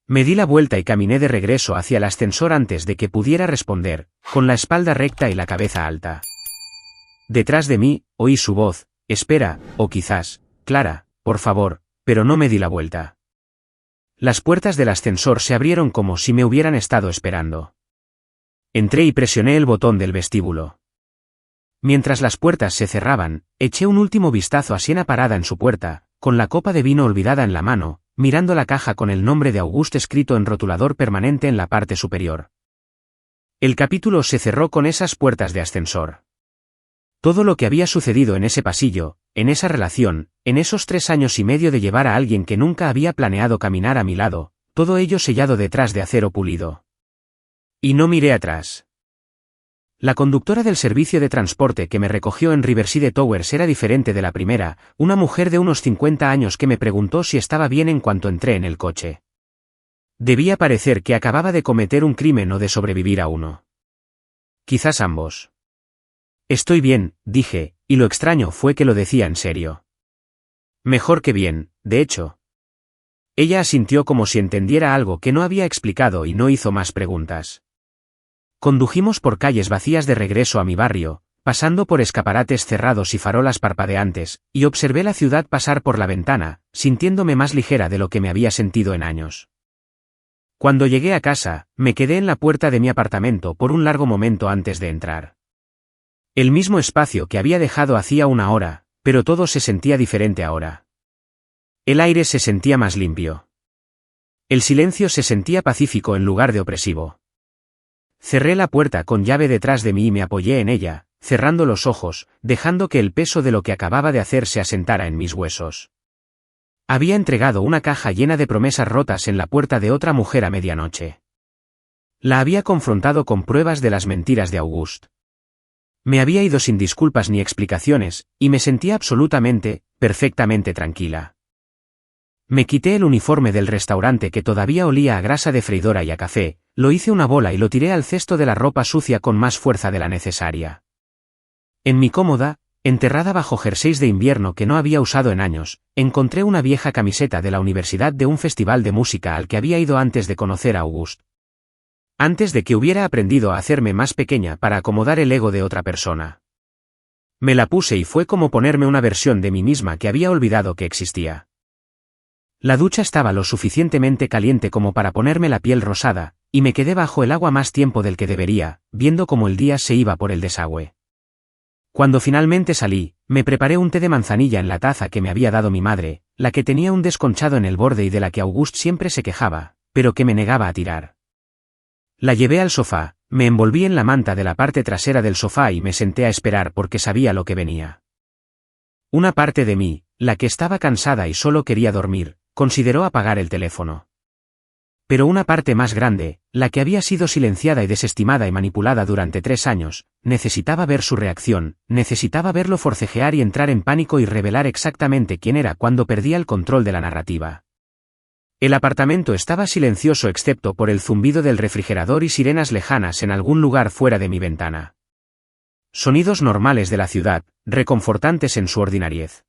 Me di la vuelta y caminé de regreso hacia el ascensor antes de que pudiera responder, con la espalda recta y la cabeza alta. Detrás de mí, oí su voz, espera, o quizás, Clara, por favor, pero no me di la vuelta. Las puertas del ascensor se abrieron como si me hubieran estado esperando. Entré y presioné el botón del vestíbulo. Mientras las puertas se cerraban, eché un último vistazo a Siena parada en su puerta, con la copa de vino olvidada en la mano, mirando la caja con el nombre de Auguste escrito en rotulador permanente en la parte superior. El capítulo se cerró con esas puertas de ascensor. Todo lo que había sucedido en ese pasillo, en esa relación, en esos 3 años y medio de llevar a alguien que nunca había planeado caminar a mi lado, todo ello sellado detrás de acero pulido. Y no miré atrás. La conductora del servicio de transporte que me recogió en Riverside Towers era diferente de la primera, una mujer de unos 50 años que me preguntó si estaba bien en cuanto entré en el coche. Debía parecer que acababa de cometer un crimen o de sobrevivir a uno. Quizás ambos. Estoy bien, dije, y lo extraño fue que lo decía en serio. Mejor que bien, de hecho. Ella asintió como si entendiera algo que no había explicado y no hizo más preguntas. Condujimos por calles vacías de regreso a mi barrio, pasando por escaparates cerrados y farolas parpadeantes, y observé la ciudad pasar por la ventana, sintiéndome más ligera de lo que me había sentido en años. Cuando llegué a casa, me quedé en la puerta de mi apartamento por un largo momento antes de entrar. El mismo espacio que había dejado hacía una hora, pero todo se sentía diferente ahora. El aire se sentía más limpio. El silencio se sentía pacífico en lugar de opresivo. Cerré la puerta con llave detrás de mí y me apoyé en ella, cerrando los ojos, dejando que el peso de lo que acababa de hacer se asentara en mis huesos. Había entregado una caja llena de promesas rotas en la puerta de otra mujer a medianoche. La había confrontado con pruebas de las mentiras de Auguste. Me había ido sin disculpas ni explicaciones, y me sentía absolutamente, perfectamente tranquila. Me quité el uniforme del restaurante que todavía olía a grasa de freidora y a café, lo hice una bola y lo tiré al cesto de la ropa sucia con más fuerza de la necesaria. En mi cómoda, enterrada bajo jerseys de invierno que no había usado en años, encontré una vieja camiseta de la universidad de un festival de música al que había ido antes de conocer a Auguste. Antes de que hubiera aprendido a hacerme más pequeña para acomodar el ego de otra persona. Me la puse y fue como ponerme una versión de mí misma que había olvidado que existía. La ducha estaba lo suficientemente caliente como para ponerme la piel rosada, y me quedé bajo el agua más tiempo del que debería, viendo cómo el día se iba por el desagüe. Cuando finalmente salí, me preparé un té de manzanilla en la taza que me había dado mi madre, la que tenía un desconchado en el borde y de la que Auguste siempre se quejaba, pero que me negaba a tirar. La llevé al sofá, me envolví en la manta de la parte trasera del sofá y me senté a esperar porque sabía lo que venía. Una parte de mí, la que estaba cansada y solo quería dormir, consideró apagar el teléfono. Pero una parte más grande, la que había sido silenciada y desestimada y manipulada durante 3 años, necesitaba ver su reacción, necesitaba verlo forcejear y entrar en pánico y revelar exactamente quién era cuando perdía el control de la narrativa. El apartamento estaba silencioso excepto por el zumbido del refrigerador y sirenas lejanas en algún lugar fuera de mi ventana. Sonidos normales de la ciudad, reconfortantes en su ordinariez.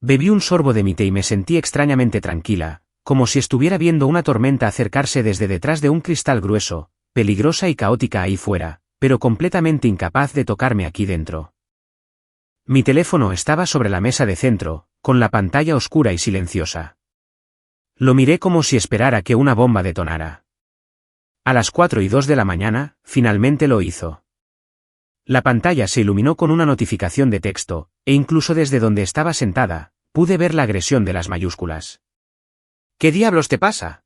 Bebí un sorbo de mi té y me sentí extrañamente tranquila, como si estuviera viendo una tormenta acercarse desde detrás de un cristal grueso, peligrosa y caótica ahí fuera, pero completamente incapaz de tocarme aquí dentro. Mi teléfono estaba sobre la mesa de centro, con la pantalla oscura y silenciosa. Lo miré como si esperara que una bomba detonara. A las 4:02 de la mañana, finalmente lo hizo. La pantalla se iluminó con una notificación de texto, e incluso desde donde estaba sentada, pude ver la agresión de las mayúsculas. ¿Qué diablos te pasa?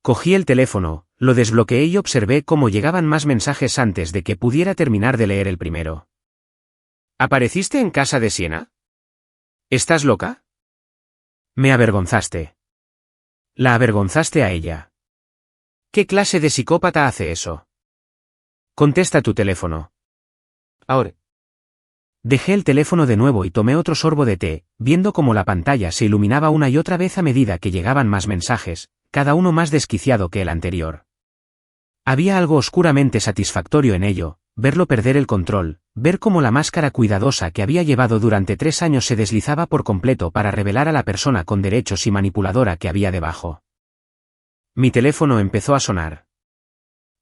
Cogí el teléfono, lo desbloqueé y observé cómo llegaban más mensajes antes de que pudiera terminar de leer el primero. ¿Apareciste en casa de Siena? ¿Estás loca? Me avergonzaste. La avergonzaste a ella. ¿Qué clase de psicópata hace eso? Contesta tu teléfono. Ahora. Dejé el teléfono de nuevo y tomé otro sorbo de té, viendo cómo la pantalla se iluminaba una y otra vez a medida que llegaban más mensajes, cada uno más desquiciado que el anterior. Había algo oscuramente satisfactorio en ello, verlo perder el control, ver cómo la máscara cuidadosa que había llevado durante 3 años se deslizaba por completo para revelar a la persona con derechos y manipuladora que había debajo. Mi teléfono empezó a sonar.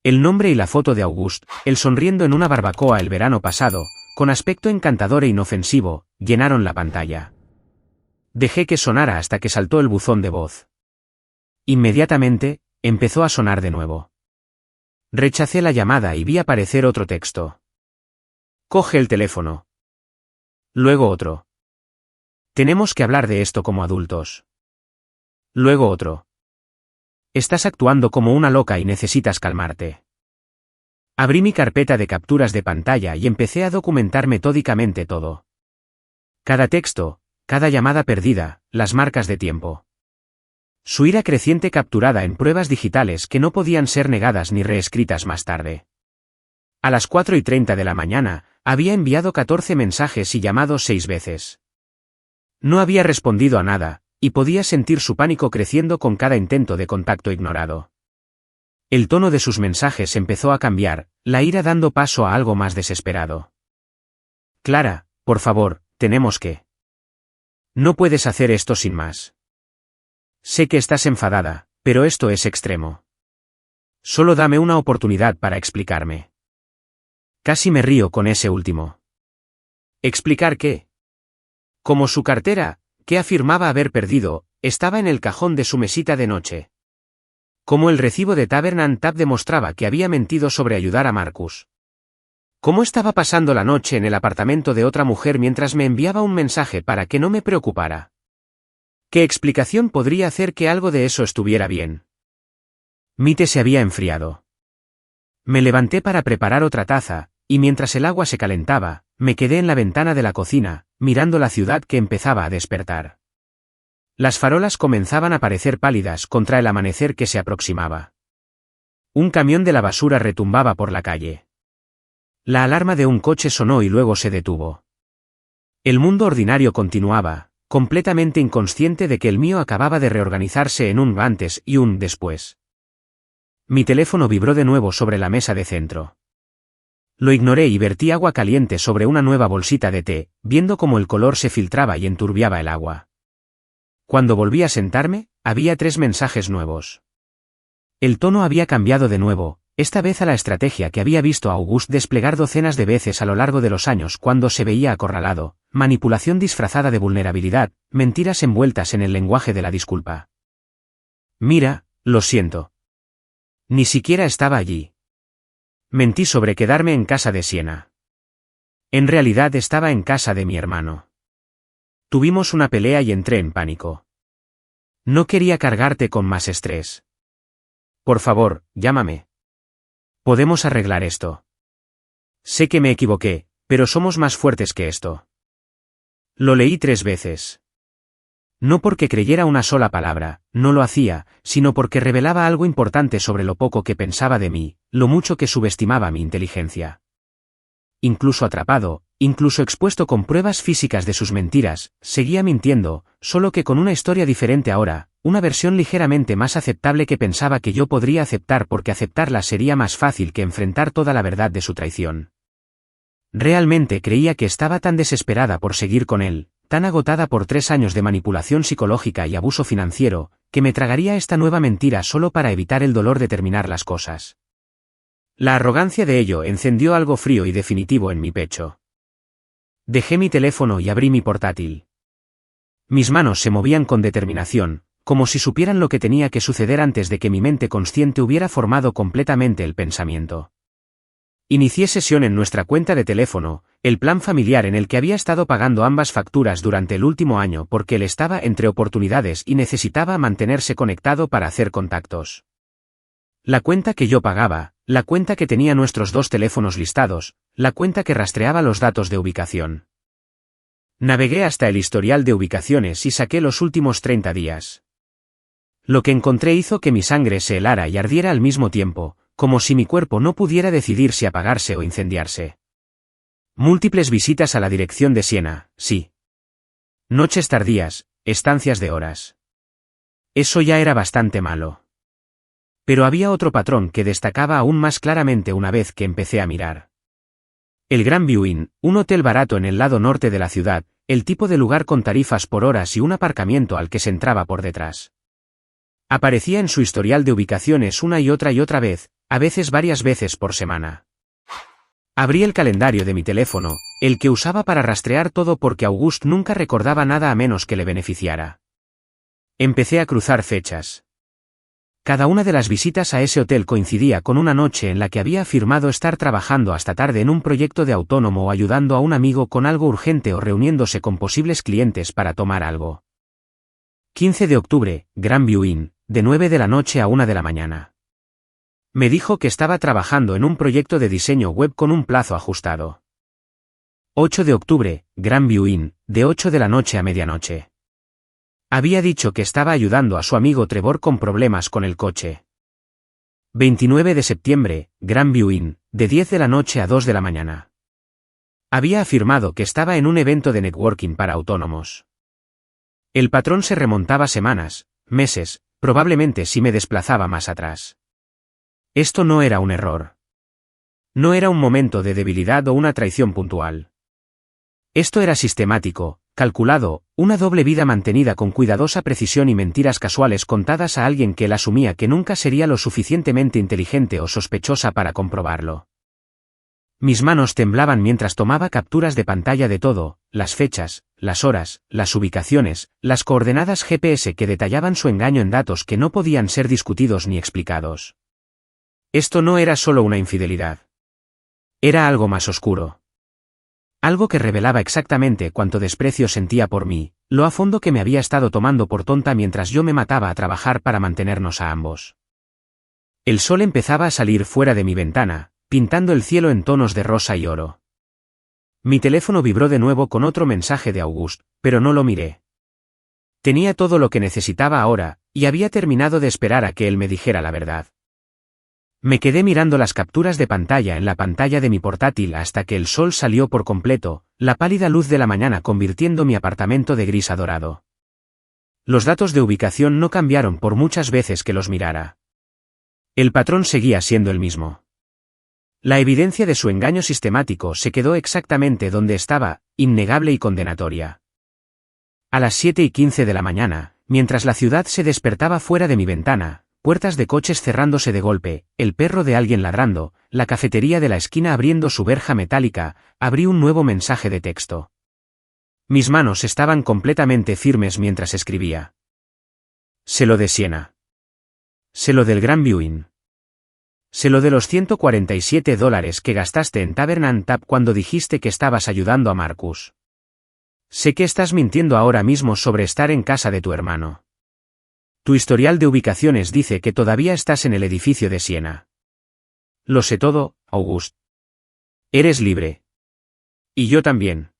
El nombre y la foto de Auguste, él sonriendo en una barbacoa el verano pasado, con aspecto encantador e inofensivo, llenaron la pantalla. Dejé que sonara hasta que saltó el buzón de voz. Inmediatamente, empezó a sonar de nuevo. Rechacé la llamada y vi aparecer otro texto. Coge el teléfono. Luego otro. Tenemos que hablar de esto como adultos. Luego otro. Estás actuando como una loca y necesitas calmarte. Abrí mi carpeta de capturas de pantalla y empecé a documentar metódicamente todo. Cada texto, cada llamada perdida, las marcas de tiempo. Su ira creciente capturada en pruebas digitales que no podían ser negadas ni reescritas más tarde. A las 4:30 de la mañana, había enviado 14 mensajes y llamado 6 veces. No había respondido a nada, y podía sentir su pánico creciendo con cada intento de contacto ignorado. El tono de sus mensajes empezó a cambiar, la ira dando paso a algo más desesperado. Clara, por favor, tenemos que. No puedes hacer esto sin más. Sé que estás enfadada, pero esto es extremo. Solo dame una oportunidad para explicarme. Casi me río con ese último. ¿Explicar qué? Como su cartera, que afirmaba haber perdido, estaba en el cajón de su mesita de noche. Como el recibo de Tavern & Tap demostraba que había mentido sobre ayudar a Marcus. Cómo estaba pasando la noche en el apartamento de otra mujer mientras me enviaba un mensaje para que no me preocupara. ¿Qué explicación podría hacer que algo de eso estuviera bien? Mi té se había enfriado. Me levanté para preparar otra taza, y mientras el agua se calentaba, me quedé en la ventana de la cocina, mirando la ciudad que empezaba a despertar. Las farolas comenzaban a parecer pálidas contra el amanecer que se aproximaba. Un camión de la basura retumbaba por la calle. La alarma de un coche sonó y luego se detuvo. El mundo ordinario continuaba, completamente inconsciente de que el mío acababa de reorganizarse en un antes y un después. Mi teléfono vibró de nuevo sobre la mesa de centro. Lo ignoré y vertí agua caliente sobre una nueva bolsita de té, viendo cómo el color se filtraba y enturbiaba el agua. Cuando volví a sentarme, había 3 mensajes nuevos. El tono había cambiado de nuevo, esta vez a la estrategia que había visto a Auguste desplegar docenas de veces a lo largo de los años cuando se veía acorralado, manipulación disfrazada de vulnerabilidad, mentiras envueltas en el lenguaje de la disculpa. Mira, lo siento. Ni siquiera estaba allí. Mentí sobre quedarme en casa de Siena. En realidad estaba en casa de mi hermano. Tuvimos una pelea y entré en pánico. No quería cargarte con más estrés. Por favor, llámame. Podemos arreglar esto. Sé que me equivoqué, pero somos más fuertes que esto. Lo leí 3 veces. No porque creyera una sola palabra, no lo hacía, sino porque revelaba algo importante sobre lo poco que pensaba de mí, lo mucho que subestimaba mi inteligencia. Incluso atrapado, incluso expuesto con pruebas físicas de sus mentiras, seguía mintiendo, solo que con una historia diferente ahora, una versión ligeramente más aceptable que pensaba que yo podría aceptar porque aceptarla sería más fácil que enfrentar toda la verdad de su traición. Realmente creía que estaba tan desesperada por seguir con él, tan agotada por 3 años de manipulación psicológica y abuso financiero, que me tragaría esta nueva mentira solo para evitar el dolor de terminar las cosas. La arrogancia de ello encendió algo frío y definitivo en mi pecho. Dejé mi teléfono y abrí mi portátil. Mis manos se movían con determinación, como si supieran lo que tenía que suceder antes de que mi mente consciente hubiera formado completamente el pensamiento. Inicié sesión en nuestra cuenta de teléfono, el plan familiar en el que había estado pagando ambas facturas durante el último año porque él estaba entre oportunidades y necesitaba mantenerse conectado para hacer contactos. La cuenta que yo pagaba, la cuenta que tenía nuestros 2 teléfonos listados, la cuenta que rastreaba los datos de ubicación. Navegué hasta el historial de ubicaciones y saqué los últimos 30 días. Lo que encontré hizo que mi sangre se helara y ardiera al mismo tiempo, como si mi cuerpo no pudiera decidir si apagarse o incendiarse. Múltiples visitas a la dirección de Siena, sí. Noches tardías, estancias de horas. Eso ya era bastante malo. Pero había otro patrón que destacaba aún más claramente una vez que empecé a mirar. El Grand View Inn, un hotel barato en el lado norte de la ciudad, el tipo de lugar con tarifas por horas y un aparcamiento al que se entraba por detrás. Aparecía en su historial de ubicaciones una y otra vez, a veces varias veces por semana. Abrí el calendario de mi teléfono, el que usaba para rastrear todo porque Auguste nunca recordaba nada a menos que le beneficiara. Empecé a cruzar fechas. Cada una de las visitas a ese hotel coincidía con una noche en la que había afirmado estar trabajando hasta tarde en un proyecto de autónomo o ayudando a un amigo con algo urgente o reuniéndose con posibles clientes para tomar algo. 15 de octubre, Grand View Inn, de 9 de la noche a 1 de la mañana. Me dijo que estaba trabajando en un proyecto de diseño web con un plazo ajustado. 8 de octubre, Grand View Inn, de 8 de la noche a medianoche. Había dicho que estaba ayudando a su amigo Trevor con problemas con el coche. 29 de septiembre, Grand View Inn, de 10 de la noche a 2 de la mañana. Había afirmado que estaba en un evento de networking para autónomos. El patrón se remontaba semanas, meses, probablemente si me desplazaba más atrás. Esto no era un error. No era un momento de debilidad o una traición puntual. Esto era sistemático, calculado, una doble vida mantenida con cuidadosa precisión y mentiras casuales contadas a alguien que él asumía que nunca sería lo suficientemente inteligente o sospechosa para comprobarlo. Mis manos temblaban mientras tomaba capturas de pantalla de todo, las fechas, las horas, las ubicaciones, las coordenadas GPS que detallaban su engaño en datos que no podían ser discutidos ni explicados. Esto no era solo una infidelidad. Era algo más oscuro. Algo que revelaba exactamente cuánto desprecio sentía por mí, lo a fondo que me había estado tomando por tonta mientras yo me mataba a trabajar para mantenernos a ambos. El sol empezaba a salir fuera de mi ventana, pintando el cielo en tonos de rosa y oro. Mi teléfono vibró de nuevo con otro mensaje de Auguste, pero no lo miré. Tenía todo lo que necesitaba ahora, y había terminado de esperar a que él me dijera la verdad. Me quedé mirando las capturas de pantalla en la pantalla de mi portátil hasta que el sol salió por completo, la pálida luz de la mañana convirtiendo mi apartamento de gris a dorado. Los datos de ubicación no cambiaron por muchas veces que los mirara. El patrón seguía siendo el mismo. La evidencia de su engaño sistemático se quedó exactamente donde estaba, innegable y condenatoria. A las 7:15 de la mañana, mientras la ciudad se despertaba fuera de mi ventana, puertas de coches cerrándose de golpe, el perro de alguien ladrando, la cafetería de la esquina abriendo su verja metálica, abrí un nuevo mensaje de texto. Mis manos estaban completamente firmes mientras escribía. Se lo de Siena. Se lo del Grand View Inn. Se lo de los $147 que gastaste en Tavern Tap cuando dijiste que estabas ayudando a Marcus. Sé que estás mintiendo ahora mismo sobre estar en casa de tu hermano. Tu historial de ubicaciones dice que todavía estás en el edificio de Siena. Lo sé todo, Auguste. Eres libre. Y yo también.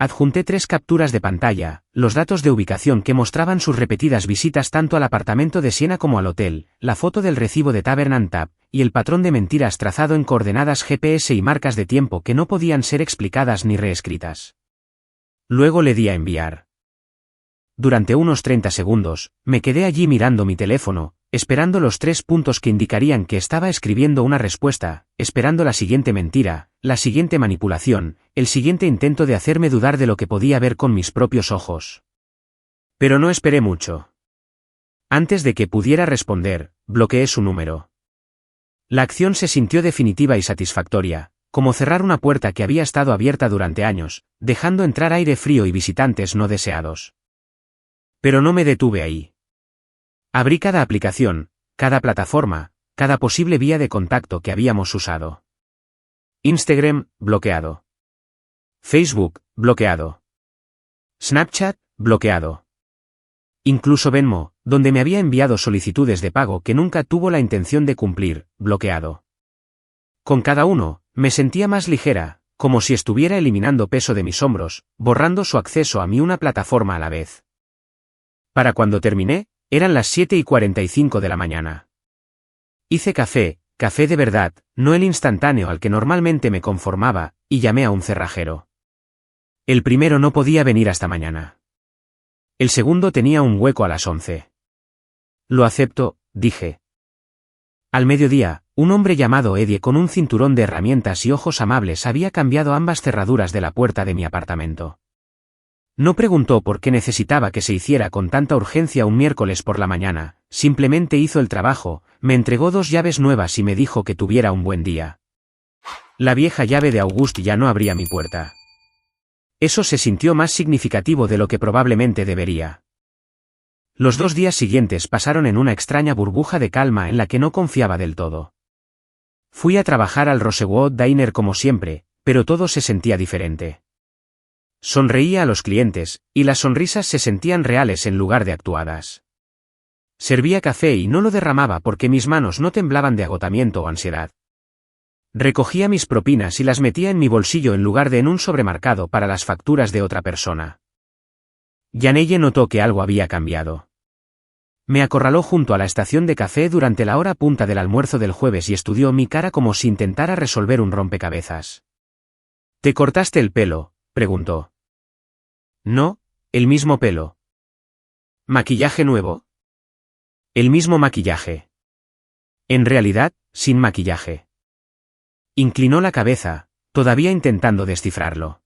Adjunté 3 capturas de pantalla, los datos de ubicación que mostraban sus repetidas visitas tanto al apartamento de Siena como al hotel, la foto del recibo de Tavern Tap, y el patrón de mentiras trazado en coordenadas GPS y marcas de tiempo que no podían ser explicadas ni reescritas. Luego le di a enviar. Durante unos 30 segundos, me quedé allí mirando mi teléfono, esperando los 3 puntos que indicarían que estaba escribiendo una respuesta, esperando la siguiente mentira, la siguiente manipulación, el siguiente intento de hacerme dudar de lo que podía ver con mis propios ojos. Pero no esperé mucho. Antes de que pudiera responder, bloqueé su número. La acción se sintió definitiva y satisfactoria, como cerrar una puerta que había estado abierta durante años, dejando entrar aire frío y visitantes no deseados. Pero no me detuve ahí. Abrí cada aplicación, cada plataforma, cada posible vía de contacto que habíamos usado. Instagram, bloqueado. Facebook, bloqueado. Snapchat, bloqueado. Incluso Venmo, donde me había enviado solicitudes de pago que nunca tuvo la intención de cumplir, bloqueado. Con cada uno, me sentía más ligera, como si estuviera eliminando peso de mis hombros, borrando su acceso a una plataforma a la vez. Para cuando terminé, eran las 7:45 de la mañana. Hice café de verdad, no el instantáneo al que normalmente me conformaba, y llamé a un cerrajero. El primero no podía venir hasta mañana. El segundo tenía un hueco a las 11. Lo acepto, dije. Al mediodía, un hombre llamado Eddie con un cinturón de herramientas y ojos amables había cambiado ambas cerraduras de la puerta de mi apartamento. No preguntó por qué necesitaba que se hiciera con tanta urgencia un miércoles por la mañana, simplemente hizo el trabajo, me entregó 2 llaves nuevas y me dijo que tuviera un buen día. La vieja llave de Auguste ya no abría mi puerta. Eso se sintió más significativo de lo que probablemente debería. Los 2 días siguientes pasaron en una extraña burbuja de calma en la que no confiaba del todo. Fui a trabajar al Rosewood Diner como siempre, pero todo se sentía diferente. Sonreía a los clientes, y las sonrisas se sentían reales en lugar de actuadas. Servía café y no lo derramaba porque mis manos no temblaban de agotamiento o ansiedad. Recogía mis propinas y las metía en mi bolsillo en lugar de en un sobremarcado para las facturas de otra persona. Janelle notó que algo había cambiado. Me acorraló junto a la estación de café durante la hora punta del almuerzo del jueves y estudió mi cara como si intentara resolver un rompecabezas. ¿Te cortaste el pelo?, preguntó. No, el mismo pelo. ¿Maquillaje nuevo? El mismo maquillaje. En realidad, sin maquillaje. Inclinó la cabeza, todavía intentando descifrarlo.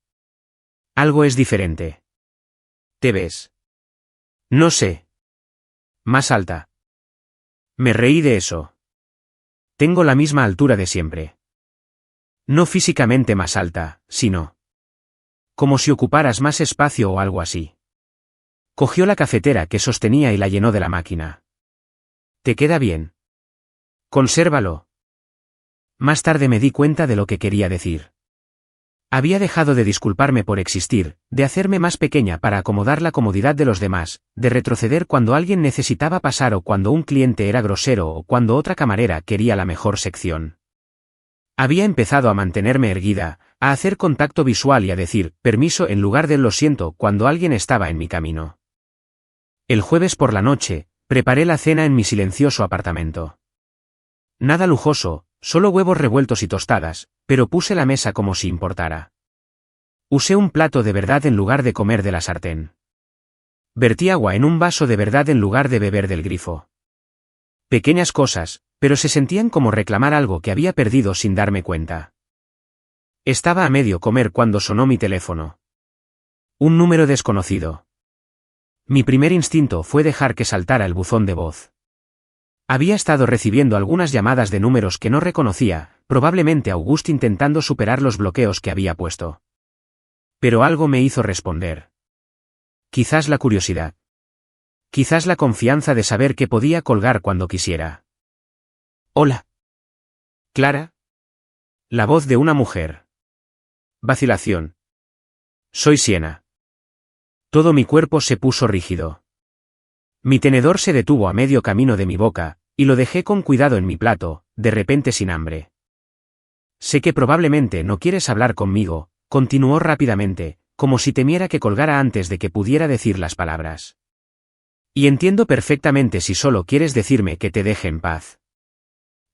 Algo es diferente. ¿Te ves? No sé. Más alta. Me reí de eso. Tengo la misma altura de siempre. No físicamente más alta, sino como si ocuparas más espacio o algo así. Cogió la cafetera que sostenía y la llenó de la máquina. ¿Te queda bien? Consérvalo. Más tarde me di cuenta de lo que quería decir. Había dejado de disculparme por existir, de hacerme más pequeña para acomodar la comodidad de los demás, de retroceder cuando alguien necesitaba pasar o cuando un cliente era grosero o cuando otra camarera quería la mejor sección. Había empezado a mantenerme erguida, a hacer contacto visual y a decir permiso en lugar de lo siento cuando alguien estaba en mi camino. El jueves por la noche, preparé la cena en mi silencioso apartamento. Nada lujoso, solo huevos revueltos y tostadas, pero puse la mesa como si importara. Usé un plato de verdad en lugar de comer de la sartén. Vertí agua en un vaso de verdad en lugar de beber del grifo. Pequeñas cosas, pero se sentían como reclamar algo que había perdido sin darme cuenta. Estaba a medio comer cuando sonó mi teléfono. Un número desconocido. Mi primer instinto fue dejar que saltara el buzón de voz. Había estado recibiendo algunas llamadas de números que no reconocía, probablemente Auguste intentando superar los bloqueos que había puesto. Pero algo me hizo responder. Quizás la curiosidad. Quizás la confianza de saber que podía colgar cuando quisiera. Hola. ¿Clara? La voz de una mujer. Vacilación. Soy Siena. Todo mi cuerpo se puso rígido. Mi tenedor se detuvo a medio camino de mi boca, y lo dejé con cuidado en mi plato, de repente sin hambre. Sé que probablemente no quieres hablar conmigo, continuó rápidamente, como si temiera que colgara antes de que pudiera decir las palabras. Y entiendo perfectamente si solo quieres decirme que te deje en paz.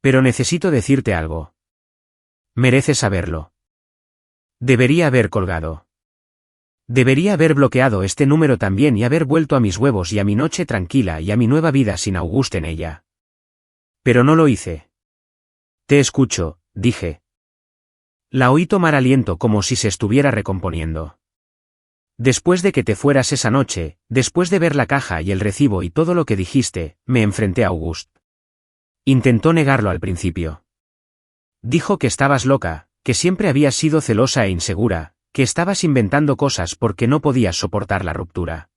Pero necesito decirte algo. Mereces saberlo. Debería haber colgado. Debería haber bloqueado este número también y haber vuelto a mis huevos y a mi noche tranquila y a mi nueva vida sin Auguste en ella. Pero no lo hice. Te escucho, dije. La oí tomar aliento como si se estuviera recomponiendo. Después de que te fueras esa noche, después de ver la caja y el recibo y todo lo que dijiste, me enfrenté a Auguste. Intentó negarlo al principio. Dijo que estabas loca, que siempre habías sido celosa e insegura, que estabas inventando cosas porque no podías soportar la ruptura.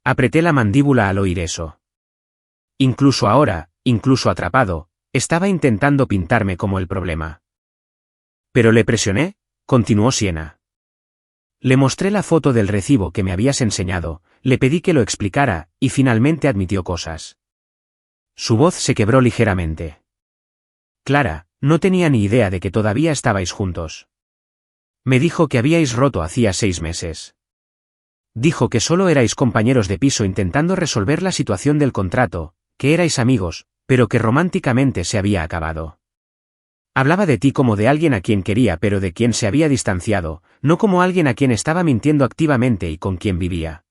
Apreté la mandíbula al oír eso. Incluso ahora, incluso atrapado, estaba intentando pintarme como el problema. Pero le presioné, continuó Siena. Le mostré la foto del recibo que me habías enseñado, le pedí que lo explicara, y finalmente admitió cosas. Su voz se quebró ligeramente. Clara, no tenía ni idea de que todavía estabais juntos. Me dijo que habíais roto hacía 6 meses. Dijo que solo erais compañeros de piso intentando resolver la situación del contrato, que erais amigos, pero que románticamente se había acabado. Hablaba de ti como de alguien a quien quería pero de quien se había distanciado, no como alguien a quien estaba mintiendo activamente y con quien vivía.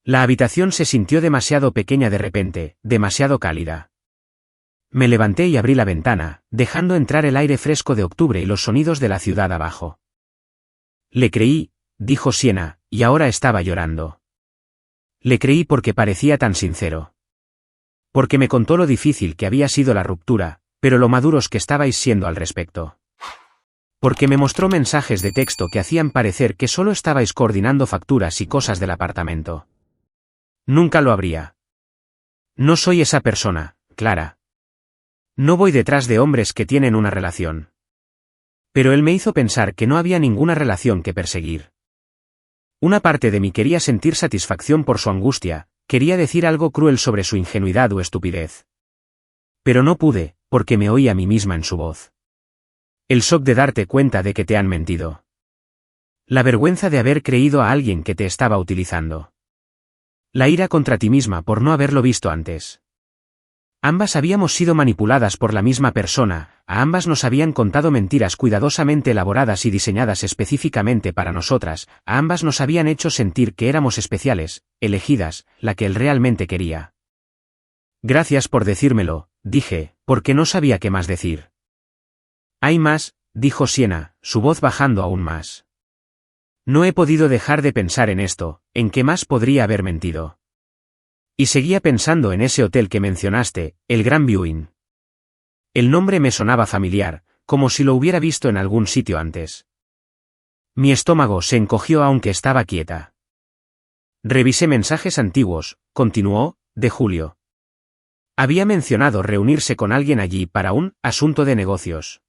La habitación se sintió demasiado pequeña de repente, demasiado cálida. Me levanté y abrí la ventana, dejando entrar el aire fresco de octubre y los sonidos de la ciudad abajo. Le creí, dijo Siena, y ahora estaba llorando. Le creí porque parecía tan sincero. Porque me contó lo difícil que había sido la ruptura, pero lo maduros que estabais siendo al respecto. Porque me mostró mensajes de texto que hacían parecer que solo estabais coordinando facturas y cosas del apartamento. Nunca lo habría. No soy esa persona, Clara. No voy detrás de hombres que tienen una relación. Pero él me hizo pensar que no había ninguna relación que perseguir. Una parte de mí quería sentir satisfacción por su angustia, quería decir algo cruel sobre su ingenuidad o estupidez. Pero no pude, porque me oí a mí misma en su voz. El shock de darte cuenta de que te han mentido. La vergüenza de haber creído a alguien que te estaba utilizando. La ira contra ti misma por no haberlo visto antes. Ambas habíamos sido manipuladas por la misma persona, a ambas nos habían contado mentiras cuidadosamente elaboradas y diseñadas específicamente para nosotras, a ambas nos habían hecho sentir que éramos especiales, elegidas, la que él realmente quería. Gracias por decírmelo, dije, porque no sabía qué más decir. Hay más, dijo Siena, su voz bajando aún más. No he podido dejar de pensar en esto, en qué más podría haber mentido. Y seguía pensando en ese hotel que mencionaste, el Grand Viewing. El nombre me sonaba familiar, como si lo hubiera visto en algún sitio antes. Mi estómago se encogió aunque estaba quieta. Revisé mensajes antiguos, continuó, de Julio. Había mencionado reunirse con alguien allí para un asunto de negocios.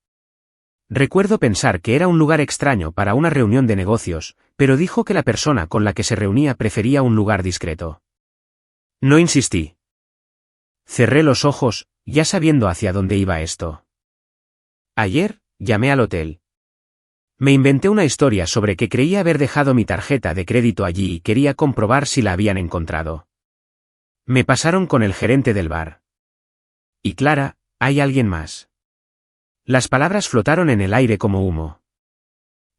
Recuerdo pensar que era un lugar extraño para una reunión de negocios, pero dijo que la persona con la que se reunía prefería un lugar discreto. No insistí. Cerré los ojos, ya sabiendo hacia dónde iba esto. Ayer, llamé al hotel. Me inventé una historia sobre que creía haber dejado mi tarjeta de crédito allí y quería comprobar si la habían encontrado. Me pasaron con el gerente del bar. Y Clara, hay alguien más. Las palabras flotaron en el aire como humo.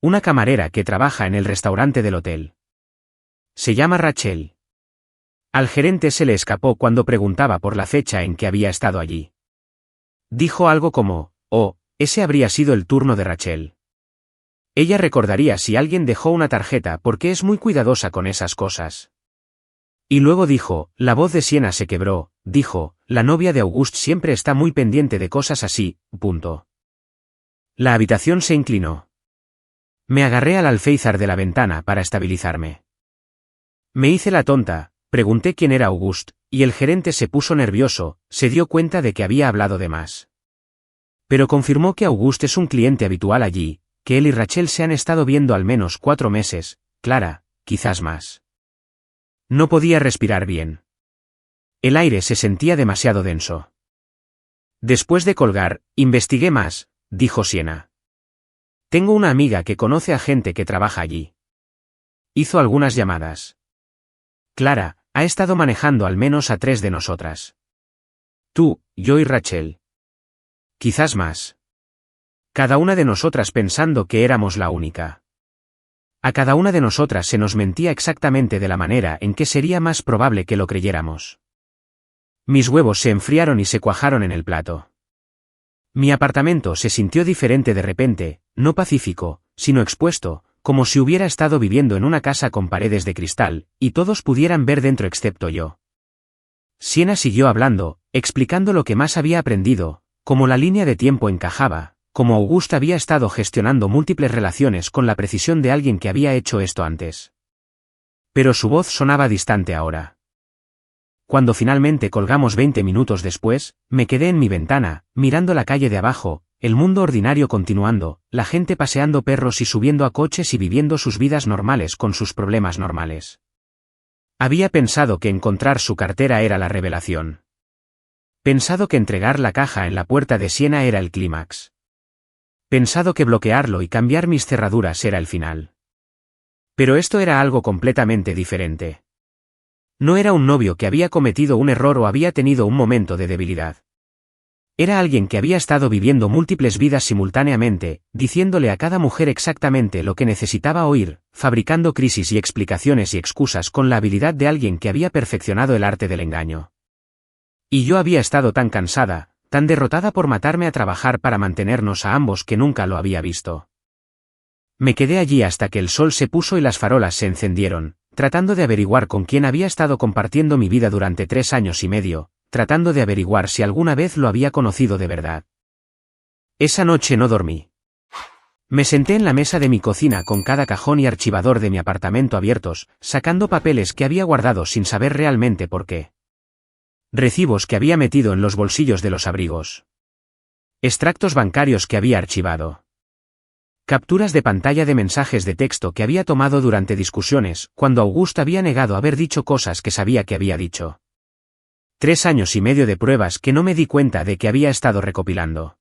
Una camarera que trabaja en el restaurante del hotel. Se llama Rachel. Al gerente se le escapó cuando preguntaba por la fecha en que había estado allí. Dijo algo como, oh, ese habría sido el turno de Rachel. Ella recordaría si alguien dejó una tarjeta porque es muy cuidadosa con esas cosas. Y luego dijo, la voz de Siena se quebró, dijo, la novia de Auguste siempre está muy pendiente de cosas así, punto. La habitación se inclinó. Me agarré al alféizar de la ventana para estabilizarme. Me hice la tonta. Pregunté quién era Auguste, y el gerente se puso nervioso, se dio cuenta de que había hablado de más. Pero confirmó que Auguste es un cliente habitual allí, que él y Rachel se han estado viendo al menos 4 meses, Clara, quizás más. No podía respirar bien. El aire se sentía demasiado denso. Después de colgar, investigué más, dijo Siena. Tengo una amiga que conoce a gente que trabaja allí. Hizo algunas llamadas. Clara, ha estado manejando al menos a 3 de nosotras. Tú, yo y Rachel. Quizás más. Cada una de nosotras pensando que éramos la única. A cada una de nosotras se nos mentía exactamente de la manera en que sería más probable que lo creyéramos. Mis huevos se enfriaron y se cuajaron en el plato. Mi apartamento se sintió diferente de repente, no pacífico, sino expuesto, como si hubiera estado viviendo en una casa con paredes de cristal, y todos pudieran ver dentro excepto yo. Siena siguió hablando, explicando lo que más había aprendido, cómo la línea de tiempo encajaba, cómo Auguste había estado gestionando múltiples relaciones con la precisión de alguien que había hecho esto antes. Pero su voz sonaba distante ahora. Cuando finalmente colgamos 20 minutos después, me quedé en mi ventana, mirando la calle de abajo, el mundo ordinario continuando, la gente paseando perros y subiendo a coches y viviendo sus vidas normales con sus problemas normales. Había pensado que encontrar su cartera era la revelación. Pensado que entregar la caja en la puerta de Siena era el clímax. Pensado que bloquearlo y cambiar mis cerraduras era el final. Pero esto era algo completamente diferente. No era un novio que había cometido un error o había tenido un momento de debilidad. Era alguien que había estado viviendo múltiples vidas simultáneamente, diciéndole a cada mujer exactamente lo que necesitaba oír, fabricando crisis y explicaciones y excusas con la habilidad de alguien que había perfeccionado el arte del engaño. Y yo había estado tan cansada, tan derrotada por matarme a trabajar para mantenernos a ambos que nunca lo había visto. Me quedé allí hasta que el sol se puso y las farolas se encendieron, tratando de averiguar con quién había estado compartiendo mi vida durante 3 años y medio, tratando de averiguar si alguna vez lo había conocido de verdad. Esa noche no dormí. Me senté en la mesa de mi cocina con cada cajón y archivador de mi apartamento abiertos, sacando papeles que había guardado sin saber realmente por qué. Recibos que había metido en los bolsillos de los abrigos. Extractos bancarios que había archivado. Capturas de pantalla de mensajes de texto que había tomado durante discusiones, cuando Auguste había negado haber dicho cosas que sabía que había dicho. 3 años y medio de pruebas que no me di cuenta de que había estado recopilando.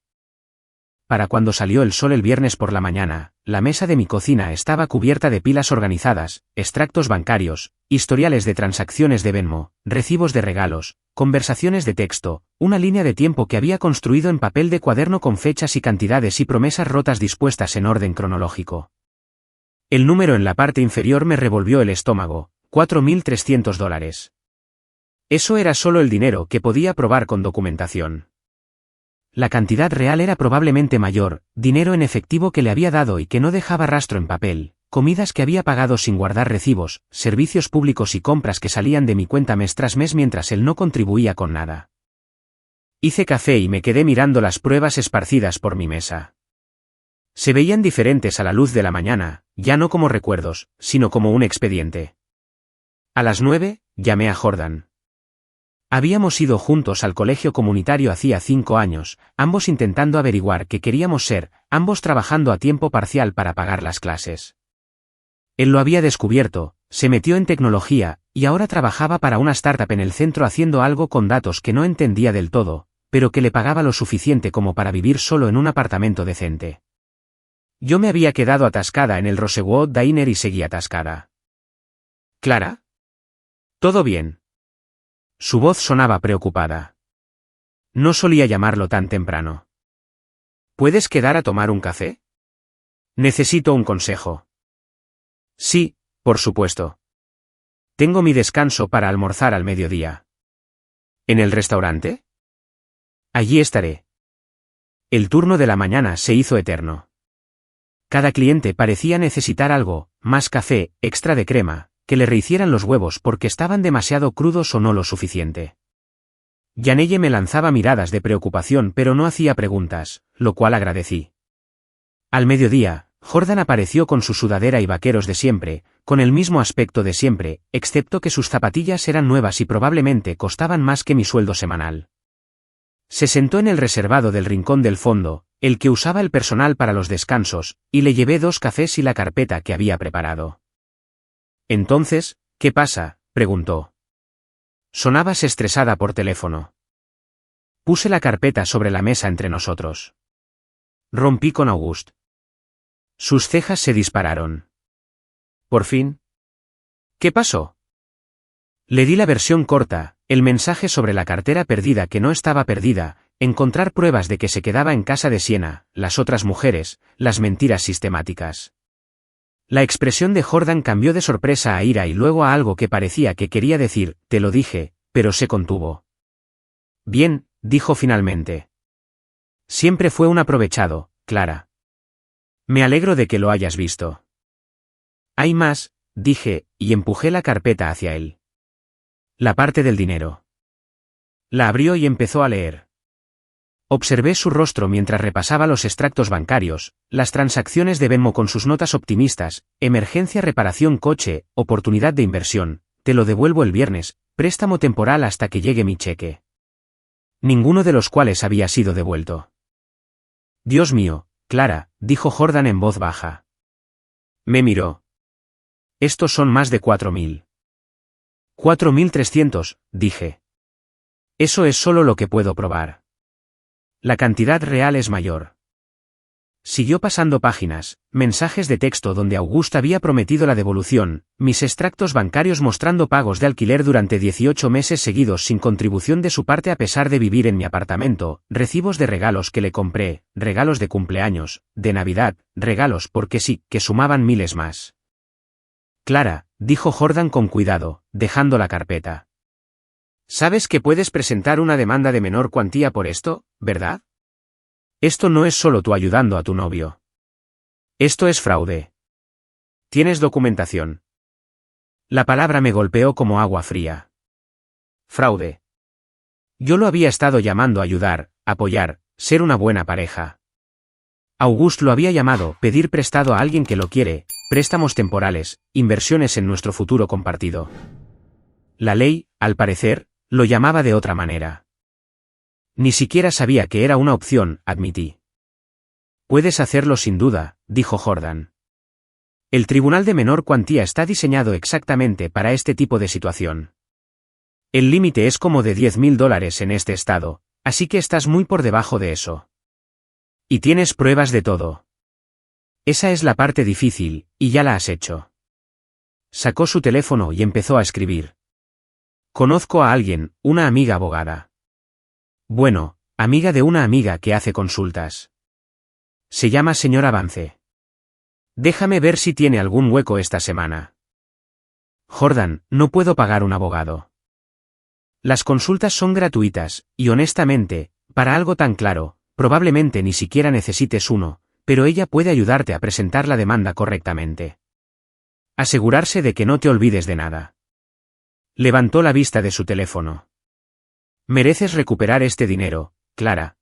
Para cuando salió el sol el viernes por la mañana, la mesa de mi cocina estaba cubierta de pilas organizadas, extractos bancarios, historiales de transacciones de Venmo, recibos de regalos, conversaciones de texto, una línea de tiempo que había construido en papel de cuaderno con fechas y cantidades y promesas rotas dispuestas en orden cronológico. El número en la parte inferior me revolvió el estómago, $4.300. Eso era solo el dinero que podía probar con documentación. La cantidad real era probablemente mayor, dinero en efectivo que le había dado y que no dejaba rastro en papel, comidas que había pagado sin guardar recibos, servicios públicos y compras que salían de mi cuenta mes tras mes mientras él no contribuía con nada. Hice café y me quedé mirando las pruebas esparcidas por mi mesa. Se veían diferentes a la luz de la mañana, ya no como recuerdos, sino como un expediente. A las 9, llamé a Jordan. Habíamos ido juntos al colegio comunitario hacía 5 años, ambos intentando averiguar qué queríamos ser, ambos trabajando a tiempo parcial para pagar las clases. Él lo había descubierto, se metió en tecnología, y ahora trabajaba para una startup en el centro haciendo algo con datos que no entendía del todo, pero que le pagaba lo suficiente como para vivir solo en un apartamento decente. Yo me había quedado atascada en el Rosewood Diner y seguía atascada. ¿Clara? ¿Todo bien? Su voz sonaba preocupada. No solía llamarlo tan temprano. ¿Puedes quedar a tomar un café? Necesito un consejo. Sí, por supuesto. Tengo mi descanso para almorzar al mediodía. ¿En el restaurante? Allí estaré. El turno de la mañana se hizo eterno. Cada cliente parecía necesitar algo, más café, extra de crema, que le rehicieran los huevos porque estaban demasiado crudos o no lo suficiente. Janelle me lanzaba miradas de preocupación pero no hacía preguntas, lo cual agradecí. Al mediodía, Jordan apareció con su sudadera y vaqueros de siempre, con el mismo aspecto de siempre, excepto que sus zapatillas eran nuevas y probablemente costaban más que mi sueldo semanal. Se sentó en el reservado del rincón del fondo, el que usaba el personal para los descansos, y le llevé 2 cafés y la carpeta que había preparado. Entonces, ¿qué pasa?, preguntó. Sonabas estresada por teléfono. Puse la carpeta sobre la mesa entre nosotros. Rompí con Auguste. Sus cejas se dispararon. ¿Por fin? ¿Qué pasó? Le di la versión corta, el mensaje sobre la cartera perdida que no estaba perdida, encontrar pruebas de que se quedaba en casa de Siena, las otras mujeres, las mentiras sistemáticas. La expresión de Jordan cambió de sorpresa a ira y luego a algo que parecía que quería decir, te lo dije, pero se contuvo. Bien, dijo finalmente. Siempre fue un aprovechado, Clara. Me alegro de que lo hayas visto. Hay más, dije, y empujé la carpeta hacia él. La parte del dinero. La abrió y empezó a leer. Observé su rostro mientras repasaba los extractos bancarios, las transacciones de Venmo con sus notas optimistas, emergencia reparación coche, oportunidad de inversión, te lo devuelvo el viernes, préstamo temporal hasta que llegue mi cheque. Ninguno de los cuales había sido devuelto. Dios mío, Clara, dijo Jordan en voz baja. Me miró. Estos son más de 4.000. 4.300, dije. Eso es solo lo que puedo probar. La cantidad real es mayor. Siguió pasando páginas, mensajes de texto donde Auguste había prometido la devolución, mis extractos bancarios mostrando pagos de alquiler durante 18 meses seguidos sin contribución de su parte a pesar de vivir en mi apartamento, recibos de regalos que le compré, regalos de cumpleaños, de Navidad, regalos porque sí, que sumaban miles más. Clara, dijo Jordan con cuidado, dejando la carpeta. Sabes que puedes presentar una demanda de menor cuantía por esto, ¿verdad? Esto no es solo tú ayudando a tu novio. Esto es fraude. ¿Tienes documentación? La palabra me golpeó como agua fría. Fraude. Yo lo había estado llamando ayudar, apoyar, ser una buena pareja. Auguste lo había llamado pedir prestado a alguien que lo quiere, préstamos temporales, inversiones en nuestro futuro compartido. La ley, al parecer, lo llamaba de otra manera. Ni siquiera sabía que era una opción, admití. Puedes hacerlo sin duda, dijo Jordan. El tribunal de menor cuantía está diseñado exactamente para este tipo de situación. El límite es como de $10,000 en este estado, así que estás muy por debajo de eso. Y tienes pruebas de todo. Esa es la parte difícil, y ya la has hecho. Sacó su teléfono y empezó a escribir. Conozco a alguien, una amiga abogada. Bueno, amiga de una amiga que hace consultas. Se llama señora Vance. Déjame ver si tiene algún hueco esta semana. Jordan, no puedo pagar un abogado. Las consultas son gratuitas, y honestamente, para algo tan claro, probablemente ni siquiera necesites uno, pero ella puede ayudarte a presentar la demanda correctamente. Asegurarse de que no te olvides de nada. Levantó la vista de su teléfono. Mereces recuperar este dinero, Clara.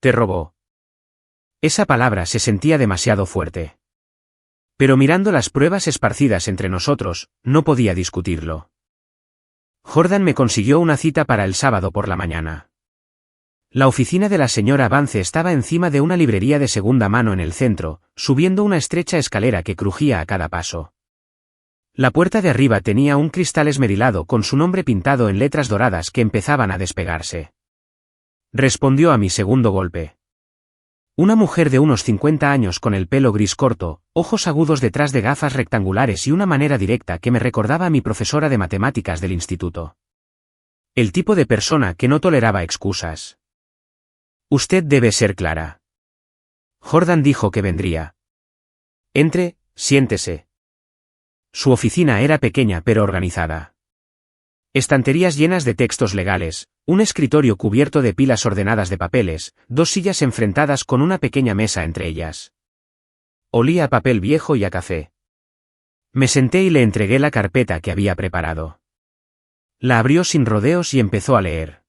Te robó. Esa palabra se sentía demasiado fuerte. Pero mirando las pruebas esparcidas entre nosotros, no podía discutirlo. Jordan me consiguió una cita para el sábado por la mañana. La oficina de la señora Vance estaba encima de una librería de segunda mano en el centro, subiendo una estrecha escalera que crujía a cada paso. La puerta de arriba tenía un cristal esmerilado con su nombre pintado en letras doradas que empezaban a despegarse. Respondió a mi segundo golpe. Una mujer de unos 50 años con el pelo gris corto, ojos agudos detrás de gafas rectangulares y una manera directa que me recordaba a mi profesora de matemáticas del instituto. El tipo de persona que no toleraba excusas. Usted debe ser Clara. Jordan dijo que vendría. Entre, siéntese. Su oficina era pequeña pero organizada. Estanterías llenas de textos legales, un escritorio cubierto de pilas ordenadas de papeles, dos sillas enfrentadas con una pequeña mesa entre ellas. Olía a papel viejo y a café. Me senté y le entregué la carpeta que había preparado. La abrió sin rodeos y empezó a leer.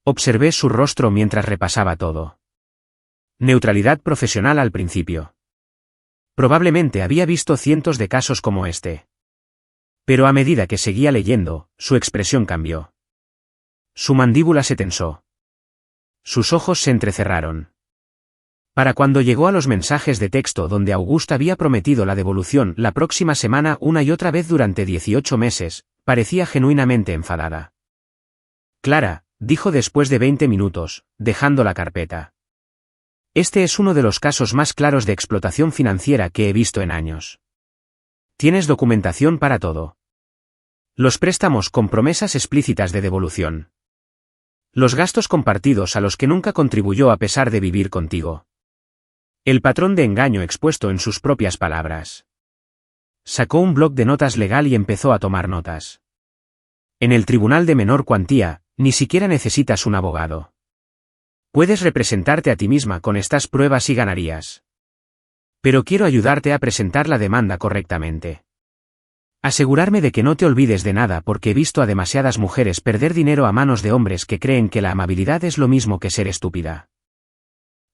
Observé su rostro mientras repasaba todo. Neutralidad profesional al principio. Probablemente había visto cientos de casos como este. Pero a medida que seguía leyendo, su expresión cambió. Su mandíbula se tensó. Sus ojos se entrecerraron. Para cuando llegó a los mensajes de texto donde Auguste había prometido la devolución la próxima semana una y otra vez durante 18 meses, parecía genuinamente enfadada. Clara, dijo después de 20 minutos, dejando la carpeta. Este es uno de los casos más claros de explotación financiera que he visto en años. Tienes documentación para todo. Los préstamos con promesas explícitas de devolución. Los gastos compartidos a los que nunca contribuyó a pesar de vivir contigo. El patrón de engaño expuesto en sus propias palabras. Sacó un bloc de notas legal y empezó a tomar notas. En el tribunal de menor cuantía, ni siquiera necesitas un abogado. Puedes representarte a ti misma con estas pruebas y ganarías. Pero quiero ayudarte a presentar la demanda correctamente. Asegurarme de que no te olvides de nada porque he visto a demasiadas mujeres perder dinero a manos de hombres que creen que la amabilidad es lo mismo que ser estúpida.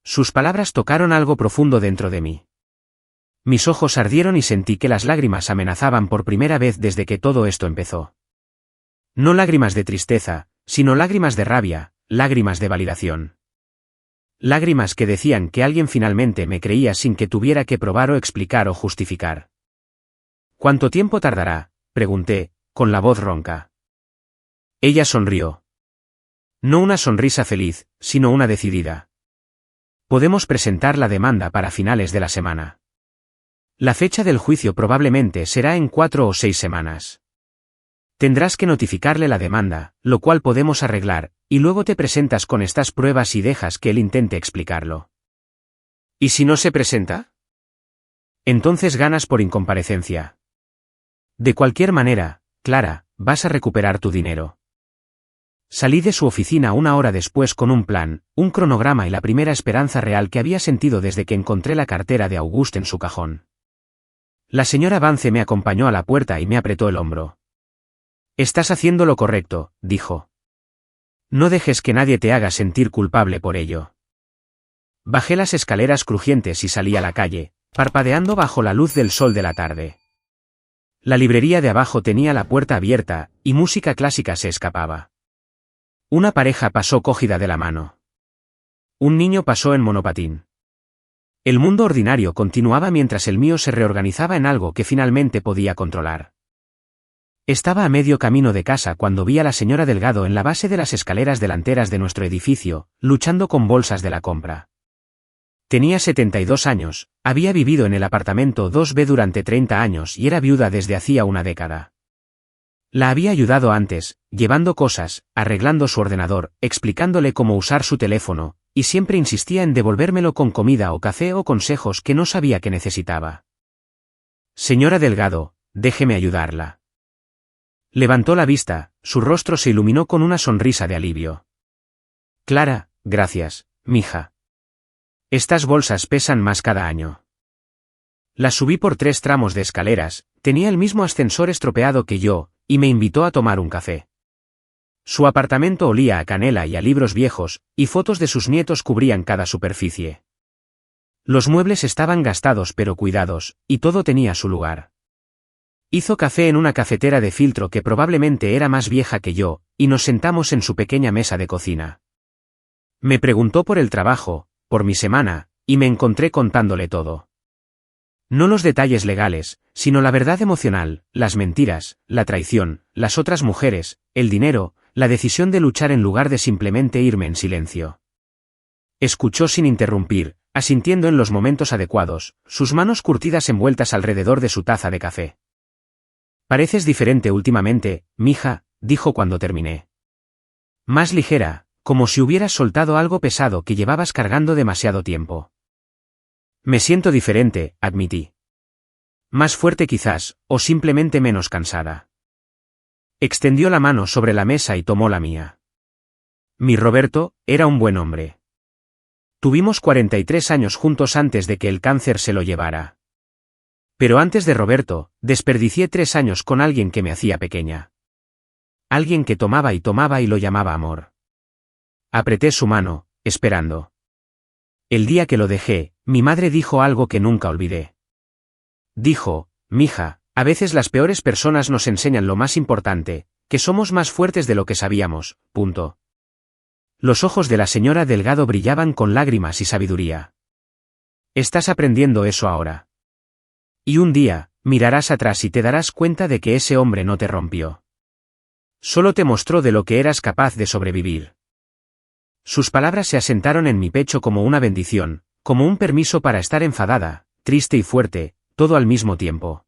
Sus palabras tocaron algo profundo dentro de mí. Mis ojos ardieron y sentí que las lágrimas amenazaban por primera vez desde que todo esto empezó. No lágrimas de tristeza, sino lágrimas de rabia, lágrimas de validación. Lágrimas que decían que alguien finalmente me creía sin que tuviera que probar o explicar o justificar. ¿Cuánto tiempo tardará?, pregunté, con la voz ronca. Ella sonrió. No una sonrisa feliz, sino una decidida. Podemos presentar la demanda para finales de la semana. La fecha del juicio probablemente será en 4 o 6 semanas. Tendrás que notificarle la demanda, lo cual podemos arreglar, y luego te presentas con estas pruebas y dejas que él intente explicarlo. ¿Y si no se presenta? Entonces ganas por incomparecencia. De cualquier manera, Clara, vas a recuperar tu dinero. Salí de su oficina una hora después con un plan, un cronograma y la primera esperanza real que había sentido desde que encontré la cartera de Auguste en su cajón. La señora Vance me acompañó a la puerta y me apretó el hombro. «Estás haciendo lo correcto», dijo. «No dejes que nadie te haga sentir culpable por ello». Bajé las escaleras crujientes y salí a la calle, parpadeando bajo la luz del sol de la tarde. La librería de abajo tenía la puerta abierta, y música clásica se escapaba. Una pareja pasó cogida de la mano. Un niño pasó en monopatín. El mundo ordinario continuaba mientras el mío se reorganizaba en algo que finalmente podía controlar. Estaba a medio camino de casa cuando vi a la señora Delgado en la base de las escaleras delanteras de nuestro edificio, luchando con bolsas de la compra. Tenía 72 años, había vivido en el apartamento 2B durante 30 años y era viuda desde hacía una década. La había ayudado antes, llevando cosas, arreglando su ordenador, explicándole cómo usar su teléfono, y siempre insistía en devolvérmelo con comida o café o consejos que no sabía que necesitaba. «Señora Delgado, déjeme ayudarla». Levantó la vista, su rostro se iluminó con una sonrisa de alivio. «Clara, gracias, mija. Estas bolsas pesan más cada año». Las subí por 3 tramos de escaleras, tenía el mismo ascensor estropeado que yo, y me invitó a tomar un café. Su apartamento olía a canela y a libros viejos, y fotos de sus nietos cubrían cada superficie. Los muebles estaban gastados pero cuidados, y todo tenía su lugar. Hizo café en una cafetera de filtro que probablemente era más vieja que yo, y nos sentamos en su pequeña mesa de cocina. Me preguntó por el trabajo, por mi semana, y me encontré contándole todo. No los detalles legales, sino la verdad emocional, las mentiras, la traición, las otras mujeres, el dinero, la decisión de luchar en lugar de simplemente irme en silencio. Escuchó sin interrumpir, asintiendo en los momentos adecuados, sus manos curtidas envueltas alrededor de su taza de café. «Pareces diferente últimamente, mija», dijo cuando terminé. «Más ligera, como si hubieras soltado algo pesado que llevabas cargando demasiado tiempo». «Me siento diferente», admití. «Más fuerte quizás, o simplemente menos cansada». Extendió la mano sobre la mesa y tomó la mía. Mi Roberto era un buen hombre. Tuvimos 43 años juntos antes de que el cáncer se lo llevara. Pero antes de Roberto, desperdicié 3 años con alguien que me hacía pequeña. Alguien que tomaba y lo llamaba amor. Apreté su mano, esperando. El día que lo dejé, mi madre dijo algo que nunca olvidé. Dijo: «Mija, a veces las peores personas nos enseñan lo más importante, que somos más fuertes de lo que sabíamos, punto». Los ojos de la señora Delgado brillaban con lágrimas y sabiduría. «Estás aprendiendo eso ahora. Y un día, mirarás atrás y te darás cuenta de que ese hombre no te rompió. Solo te mostró de lo que eras capaz de sobrevivir». Sus palabras se asentaron en mi pecho como una bendición, como un permiso para estar enfadada, triste y fuerte, todo al mismo tiempo.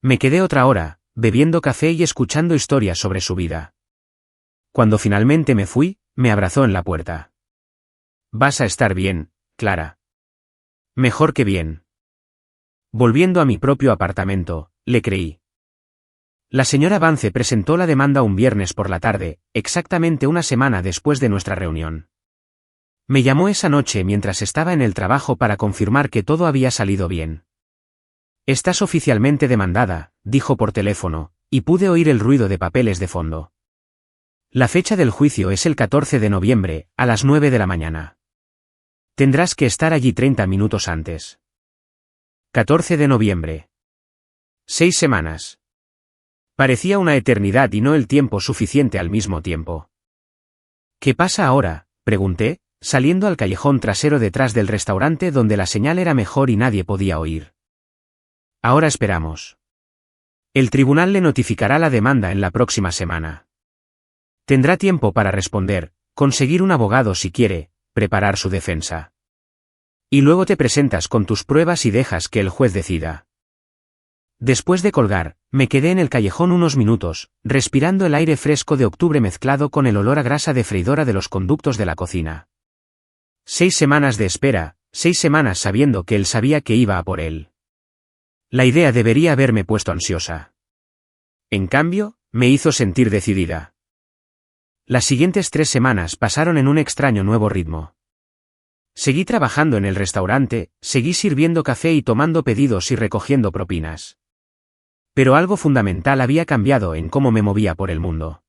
Me quedé otra hora, bebiendo café y escuchando historias sobre su vida. Cuando finalmente me fui, me abrazó en la puerta. «Vas a estar bien, Clara». «Mejor que bien». Volviendo a mi propio apartamento, le creí. La señora Vance presentó la demanda un viernes por la tarde, exactamente una semana después de nuestra reunión. Me llamó esa noche mientras estaba en el trabajo para confirmar que todo había salido bien. «Estás oficialmente demandada», dijo por teléfono, y pude oír el ruido de papeles de fondo. «La fecha del juicio es el 14 de noviembre, a las 9 de la mañana. Tendrás que estar allí 30 minutos antes». 14 de noviembre. 6 semanas. Parecía una eternidad y no el tiempo suficiente al mismo tiempo. «¿Qué pasa ahora?», pregunté, saliendo al callejón trasero detrás del restaurante donde la señal era mejor y nadie podía oír. «Ahora esperamos. El tribunal le notificará la demanda en la próxima semana. Tendrá tiempo para responder, conseguir un abogado si quiere, preparar su defensa. Y luego te presentas con tus pruebas y dejas que el juez decida». Después de colgar, me quedé en el callejón unos minutos, respirando el aire fresco de octubre mezclado con el olor a grasa de freidora de los conductos de la cocina. 6 semanas de espera, 6 semanas sabiendo que él sabía que iba a por él. La idea debería haberme puesto ansiosa. En cambio, me hizo sentir decidida. Las siguientes 3 semanas pasaron en un extraño nuevo ritmo. Seguí trabajando en el restaurante, seguí sirviendo café y tomando pedidos y recogiendo propinas. Pero algo fundamental había cambiado en cómo me movía por el mundo.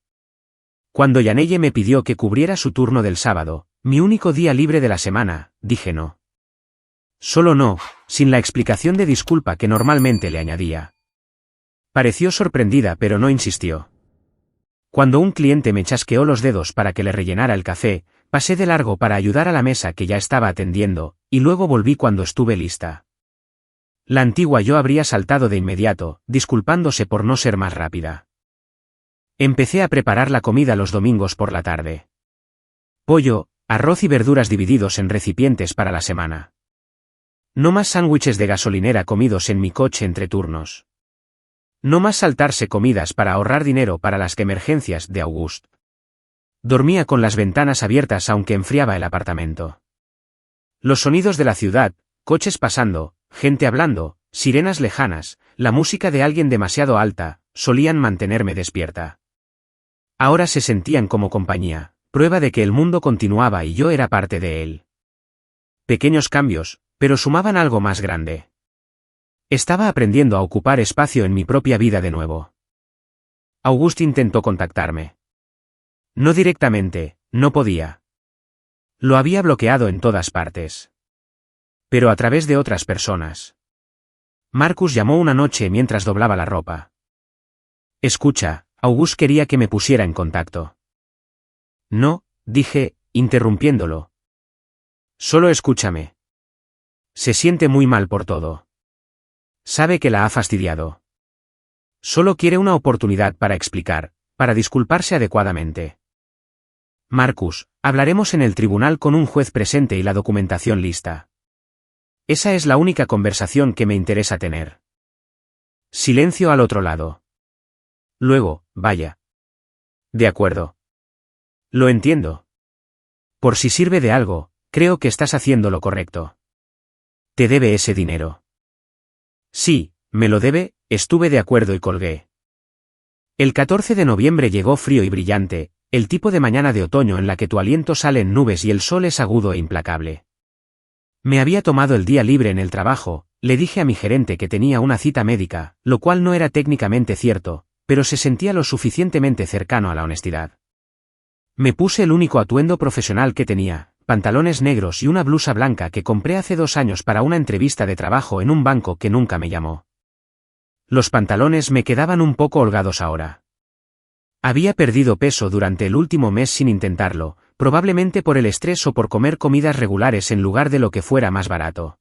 Cuando Yanelle me pidió que cubriera su turno del sábado, mi único día libre de la semana, dije no. Solo no, sin la explicación de disculpa que normalmente le añadía. Pareció sorprendida pero no insistió. Cuando un cliente me chasqueó los dedos para que le rellenara el café, pasé de largo para ayudar a la mesa que ya estaba atendiendo, y luego volví cuando estuve lista. La antigua yo habría saltado de inmediato, disculpándose por no ser más rápida. Empecé a preparar la comida los domingos por la tarde. Pollo, arroz y verduras divididos en recipientes para la semana. No más sándwiches de gasolinera comidos en mi coche entre turnos. No más saltarse comidas para ahorrar dinero para las emergencias de August. Dormía con las ventanas abiertas aunque enfriaba el apartamento. Los sonidos de la ciudad, coches pasando, gente hablando, sirenas lejanas, la música de alguien demasiado alta, solían mantenerme despierta. Ahora se sentían como compañía, prueba de que el mundo continuaba y yo era parte de él. Pequeños cambios, pero sumaban algo más grande. Estaba aprendiendo a ocupar espacio en mi propia vida de nuevo. August intentó contactarme. No directamente, no podía. Lo había bloqueado en todas partes. Pero a través de otras personas. Marcus llamó una noche mientras doblaba la ropa. Escucha, August quería que me pusiera en contacto. No, dije, interrumpiéndolo. Solo escúchame. Se siente muy mal por todo. Sabe que la ha fastidiado. Solo quiere una oportunidad para explicar, para disculparse adecuadamente. Marcus, hablaremos en el tribunal con un juez presente y la documentación lista. Esa es la única conversación que me interesa tener. Silencio al otro lado. Luego, vaya. De acuerdo. Lo entiendo. Por si sirve de algo, creo que estás haciendo lo correcto. Te debe ese dinero. Sí, me lo debe, estuve de acuerdo y colgué. El 14 de noviembre llegó frío y brillante, el tipo de mañana de otoño en la que tu aliento sale en nubes y el sol es agudo e implacable. Me había tomado el día libre en el trabajo, le dije a mi gerente que tenía una cita médica, lo cual no era técnicamente cierto, pero se sentía lo suficientemente cercano a la honestidad. Me puse el único atuendo profesional que tenía, pantalones negros y una blusa blanca que compré hace 2 años para una entrevista de trabajo en un banco que nunca me llamó. Los pantalones me quedaban un poco holgados ahora. Había perdido peso durante el último mes sin intentarlo, probablemente por el estrés o por comer comidas regulares en lugar de lo que fuera más barato.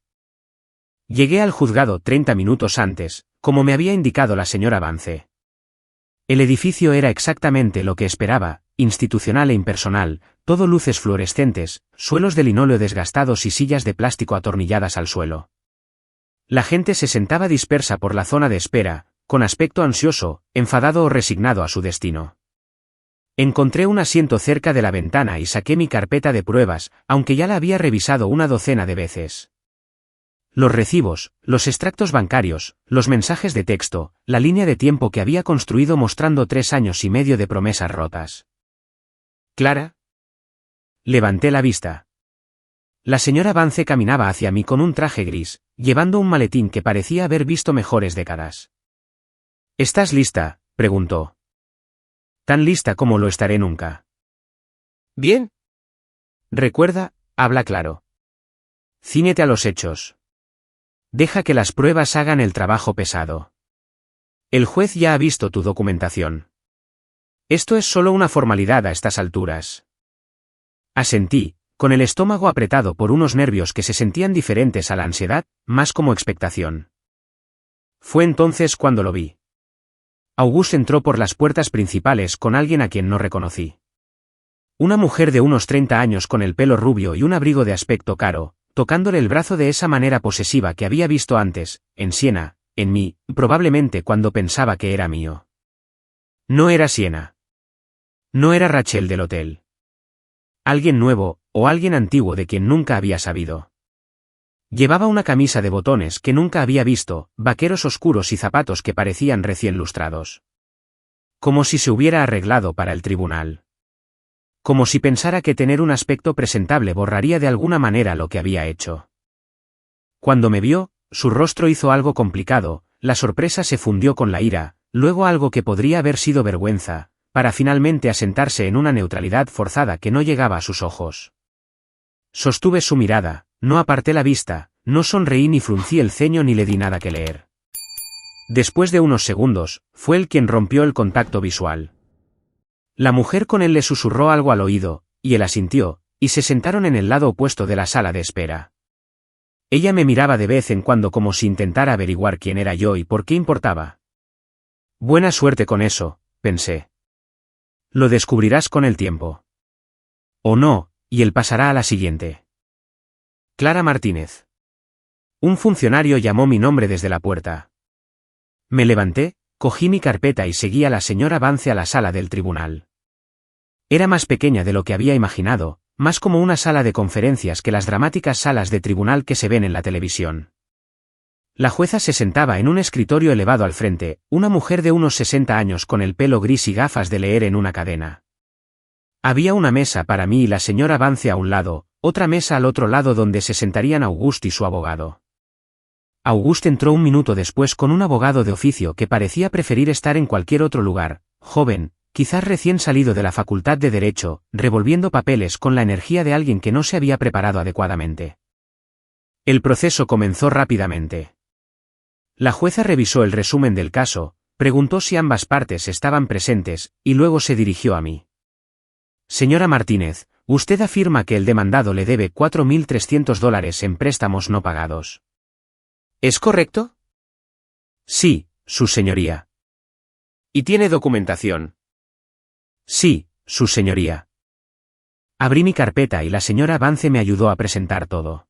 Llegué al juzgado 30 minutos antes, como me había indicado la señora Vance. El edificio era exactamente lo que esperaba, institucional e impersonal, todo luces fluorescentes, suelos de linóleo desgastados y sillas de plástico atornilladas al suelo. La gente se sentaba dispersa por la zona de espera, con aspecto ansioso, enfadado o resignado a su destino. Encontré un asiento cerca de la ventana y saqué mi carpeta de pruebas, aunque ya la había revisado una docena de veces. Los recibos, los extractos bancarios, los mensajes de texto, la línea de tiempo que había construido mostrando 3 años y medio de promesas rotas. ¿Clara? Levanté la vista. La señora Vance caminaba hacia mí con un traje gris, llevando un maletín que parecía haber visto mejores décadas. ¿Estás lista?, preguntó. Tan lista como lo estaré nunca. Bien. Recuerda, habla claro. Cíñete a los hechos. Deja que las pruebas hagan el trabajo pesado. El juez ya ha visto tu documentación. Esto es solo una formalidad a estas alturas. Asentí, con el estómago apretado por unos nervios que se sentían diferentes a la ansiedad, más como expectación. Fue entonces cuando lo vi. August entró por las puertas principales con alguien a quien no reconocí. Una mujer de unos 30 años con el pelo rubio y un abrigo de aspecto caro, tocándole el brazo de esa manera posesiva que había visto antes, en Siena, en mí, probablemente cuando pensaba que era mío. No era Siena. No era Rachel del hotel. Alguien nuevo, o alguien antiguo de quien nunca había sabido. Llevaba una camisa de botones que nunca había visto, vaqueros oscuros y zapatos que parecían recién lustrados. Como si se hubiera arreglado para el tribunal. como si pensara que tener un aspecto presentable borraría de alguna manera lo que había hecho. Cuando me vio, su rostro hizo algo complicado, la sorpresa se fundió con la ira, luego algo que podría haber sido vergüenza, para finalmente asentarse en una neutralidad forzada que no llegaba a sus ojos. Sostuve su mirada, no aparté la vista, no sonreí ni fruncí el ceño ni le di nada que leer. Después de unos segundos, fue él quien rompió el contacto visual. La mujer con él le susurró algo al oído, y él asintió, y se sentaron en el lado opuesto de la sala de espera. Ella me miraba de vez en cuando como si intentara averiguar quién era yo y por qué importaba. Buena suerte con eso, pensé. Lo descubrirás con el tiempo. O no, y él pasará a la siguiente. Clara Martínez. Un funcionario llamó mi nombre desde la puerta. Me levanté, cogí mi carpeta y seguí a la señora Vance a la sala del tribunal. Era más pequeña de lo que había imaginado, más como una sala de conferencias que las dramáticas salas de tribunal que se ven en la televisión. La jueza se sentaba en un escritorio elevado al frente, una mujer de unos 60 años con el pelo gris y gafas de leer en una cadena. Había una mesa para mí y la señora Vance a un lado, otra mesa al otro lado donde se sentarían Auguste y su abogado. Auguste entró un minuto después con un abogado de oficio que parecía preferir estar en cualquier otro lugar, joven, quizás recién salido de la Facultad de Derecho, revolviendo papeles con la energía de alguien que no se había preparado adecuadamente. El proceso comenzó rápidamente. La jueza revisó el resumen del caso, preguntó si ambas partes estaban presentes, y luego se dirigió a mí. Señora Martínez, usted afirma que el demandado le debe $4.300 en préstamos no pagados. ¿Es correcto? Sí, su señoría. ¿Y tiene documentación? Sí, su señoría. Abrí mi carpeta y la señora Vance me ayudó a presentar todo.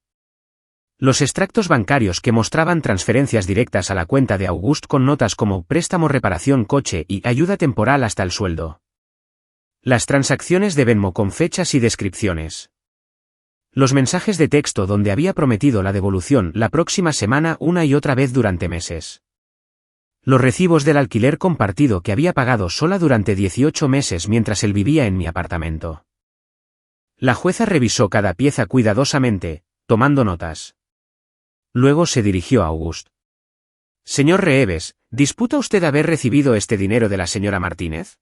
Los extractos bancarios que mostraban transferencias directas a la cuenta de Auguste con notas como préstamo reparación coche y ayuda temporal hasta el sueldo. Las transacciones de Venmo con fechas y descripciones. Los mensajes de texto donde había prometido la devolución la próxima semana una y otra vez durante meses. Los recibos del alquiler compartido que había pagado sola durante 18 meses mientras él vivía en mi apartamento. La jueza revisó cada pieza cuidadosamente, tomando notas. Luego se dirigió a Auguste. Señor Reeves, ¿disputa usted haber recibido este dinero de la señora Martínez?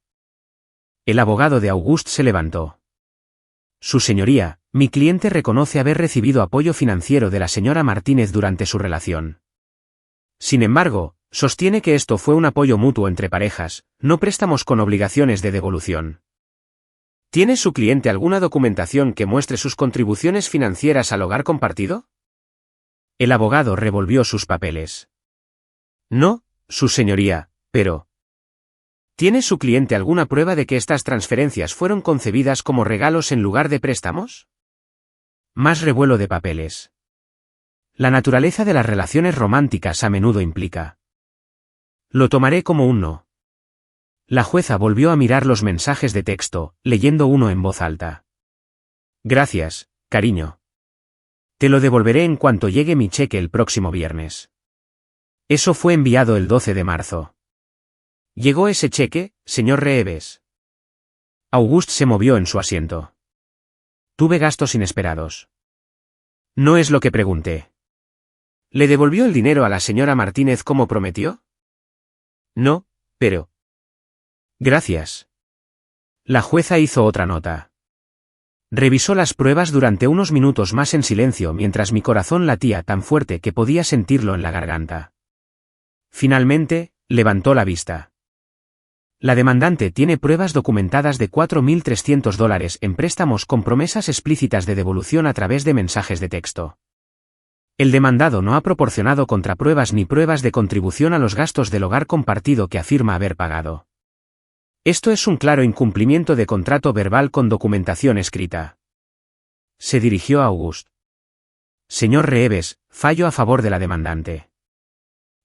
El abogado de Auguste se levantó. Su señoría, mi cliente reconoce haber recibido apoyo financiero de la señora Martínez durante su relación. Sin embargo, sostiene que esto fue un apoyo mutuo entre parejas, no préstamos con obligaciones de devolución. ¿Tiene su cliente alguna documentación que muestre sus contribuciones financieras al hogar compartido? El abogado revolvió sus papeles. No, su señoría, pero... ¿Tiene su cliente alguna prueba de que estas transferencias fueron concebidas como regalos en lugar de préstamos? Más revuelo de papeles. La naturaleza de las relaciones románticas a menudo implica. Lo tomaré como un no. La jueza volvió a mirar los mensajes de texto, leyendo uno en voz alta. Gracias, cariño. Te lo devolveré en cuanto llegue mi cheque el próximo viernes. Eso fue enviado el 12 de marzo. ¿Llegó ese cheque, señor Reeves? Auguste se movió en su asiento. Tuve gastos inesperados. No es lo que pregunté. ¿Le devolvió el dinero a la señora Martínez como prometió? No, pero... Gracias. La jueza hizo otra nota. Revisó las pruebas durante unos minutos más en silencio mientras mi corazón latía tan fuerte que podía sentirlo en la garganta. Finalmente, levantó la vista. La demandante tiene pruebas documentadas de $4.300 en préstamos con promesas explícitas de devolución a través de mensajes de texto. El demandado no ha proporcionado contrapruebas ni pruebas de contribución a los gastos del hogar compartido que afirma haber pagado. Esto es un claro incumplimiento de contrato verbal con documentación escrita. Se dirigió a Auguste. Señor Reeves, fallo a favor de la demandante.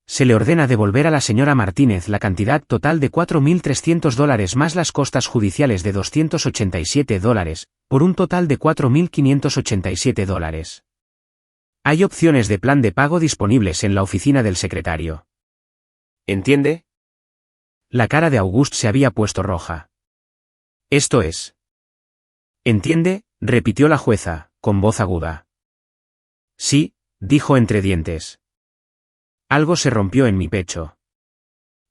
Se le ordena devolver a la señora Martínez la cantidad total de $4.300 más las costas judiciales de $287, por un total de $4.587. Hay opciones de plan de pago disponibles en la oficina del secretario. ¿Entiende? La cara de Auguste se había puesto roja. Esto es. ¿Entiende?, repitió la jueza, con voz aguda. Sí, dijo entre dientes. Algo se rompió en mi pecho.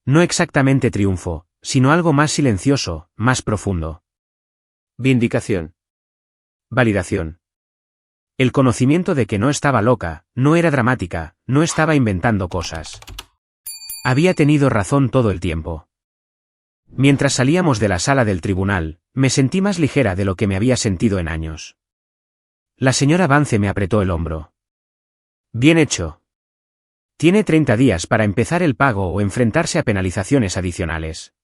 No exactamente triunfo, sino algo más silencioso, más profundo. Vindicación. Validación. El conocimiento de que no estaba loca, no era dramática, no estaba inventando cosas. Había tenido razón todo el tiempo. Mientras salíamos de la sala del tribunal, me sentí más ligera de lo que me había sentido en años. La señora Vance me apretó el hombro. Bien hecho. Tiene 30 días para empezar el pago o enfrentarse a penalizaciones adicionales.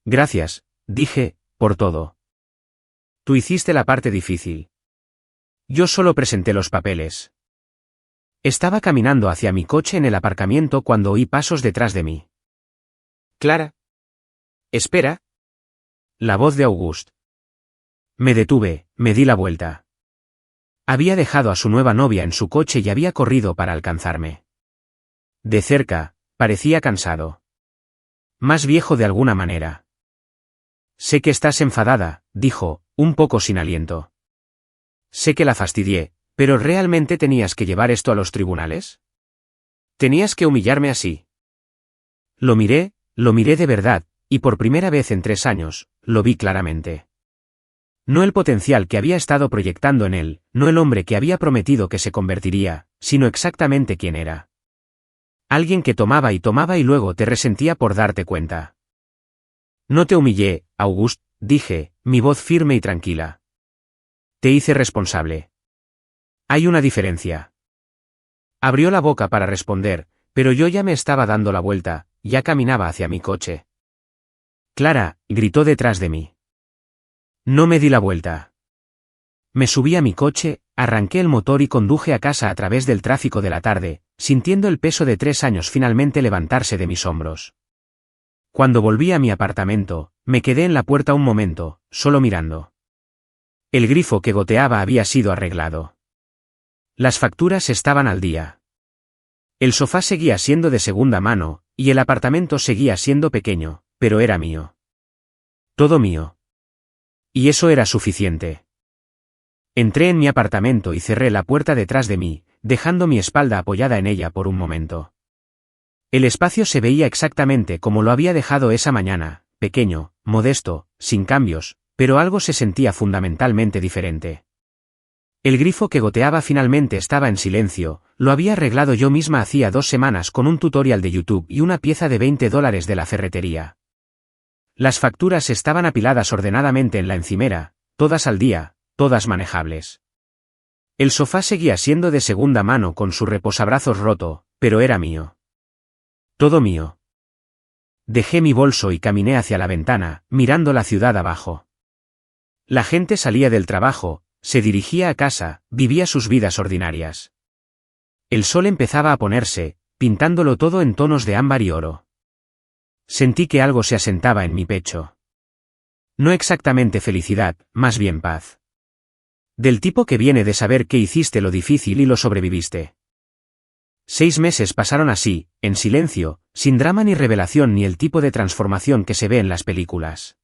Gracias, dije, por todo. Tú hiciste la parte difícil. Yo solo presenté los papeles. Estaba caminando hacia mi coche en el aparcamiento cuando oí pasos detrás de mí. Clara. Espera. La voz de Auguste. Me detuve, me di la vuelta. Había dejado a su nueva novia en su coche y había corrido para alcanzarme. De cerca, parecía cansado. Más viejo de alguna manera. Sé que estás enfadada, dijo, un poco sin aliento. Sé que la fastidié, pero ¿realmente tenías que llevar esto a los tribunales? ¿Tenías que humillarme así? Lo miré de verdad, y por primera vez en 3 años, lo vi claramente. No el potencial que había estado proyectando en él, no el hombre que había prometido que se convertiría, sino exactamente quién era. Alguien que tomaba y luego te resentía por darte cuenta. No te humillé, Auguste, dije, mi voz firme y tranquila. Te hice responsable. Hay una diferencia. Abrió la boca para responder, pero yo ya me estaba dando la vuelta, ya caminaba hacia mi coche. Clara, gritó detrás de mí. No me di la vuelta. Me subí a mi coche, arranqué el motor y conduje a casa a través del tráfico de la tarde, sintiendo el peso de 3 años finalmente levantarse de mis hombros. Cuando volví a mi apartamento, me quedé en la puerta un momento, solo mirando. El grifo que goteaba había sido arreglado. Las facturas estaban al día. El sofá seguía siendo de segunda mano, y el apartamento seguía siendo pequeño, pero era mío. Todo mío. Y eso era suficiente. Entré en mi apartamento y cerré la puerta detrás de mí, dejando mi espalda apoyada en ella por un momento. El espacio se veía exactamente como lo había dejado esa mañana, pequeño, modesto, sin cambios, pero algo se sentía fundamentalmente diferente. El grifo que goteaba finalmente estaba en silencio, lo había arreglado yo misma hacía 2 semanas con un tutorial de YouTube y una pieza de $20 de la ferretería. Las facturas estaban apiladas ordenadamente en la encimera, todas al día, todas manejables. El sofá seguía siendo de segunda mano con su reposabrazos roto, pero era mío. Todo mío. Dejé mi bolso y caminé hacia la ventana, mirando la ciudad abajo. La gente salía del trabajo, se dirigía a casa, vivía sus vidas ordinarias. El sol empezaba a ponerse, pintándolo todo en tonos de ámbar y oro. Sentí que algo se asentaba en mi pecho. No exactamente felicidad, más bien paz. Del tipo que viene de saber que hiciste lo difícil y lo sobreviviste. 6 meses pasaron así, en silencio, sin drama ni revelación ni el tipo de transformación que se ve en las películas.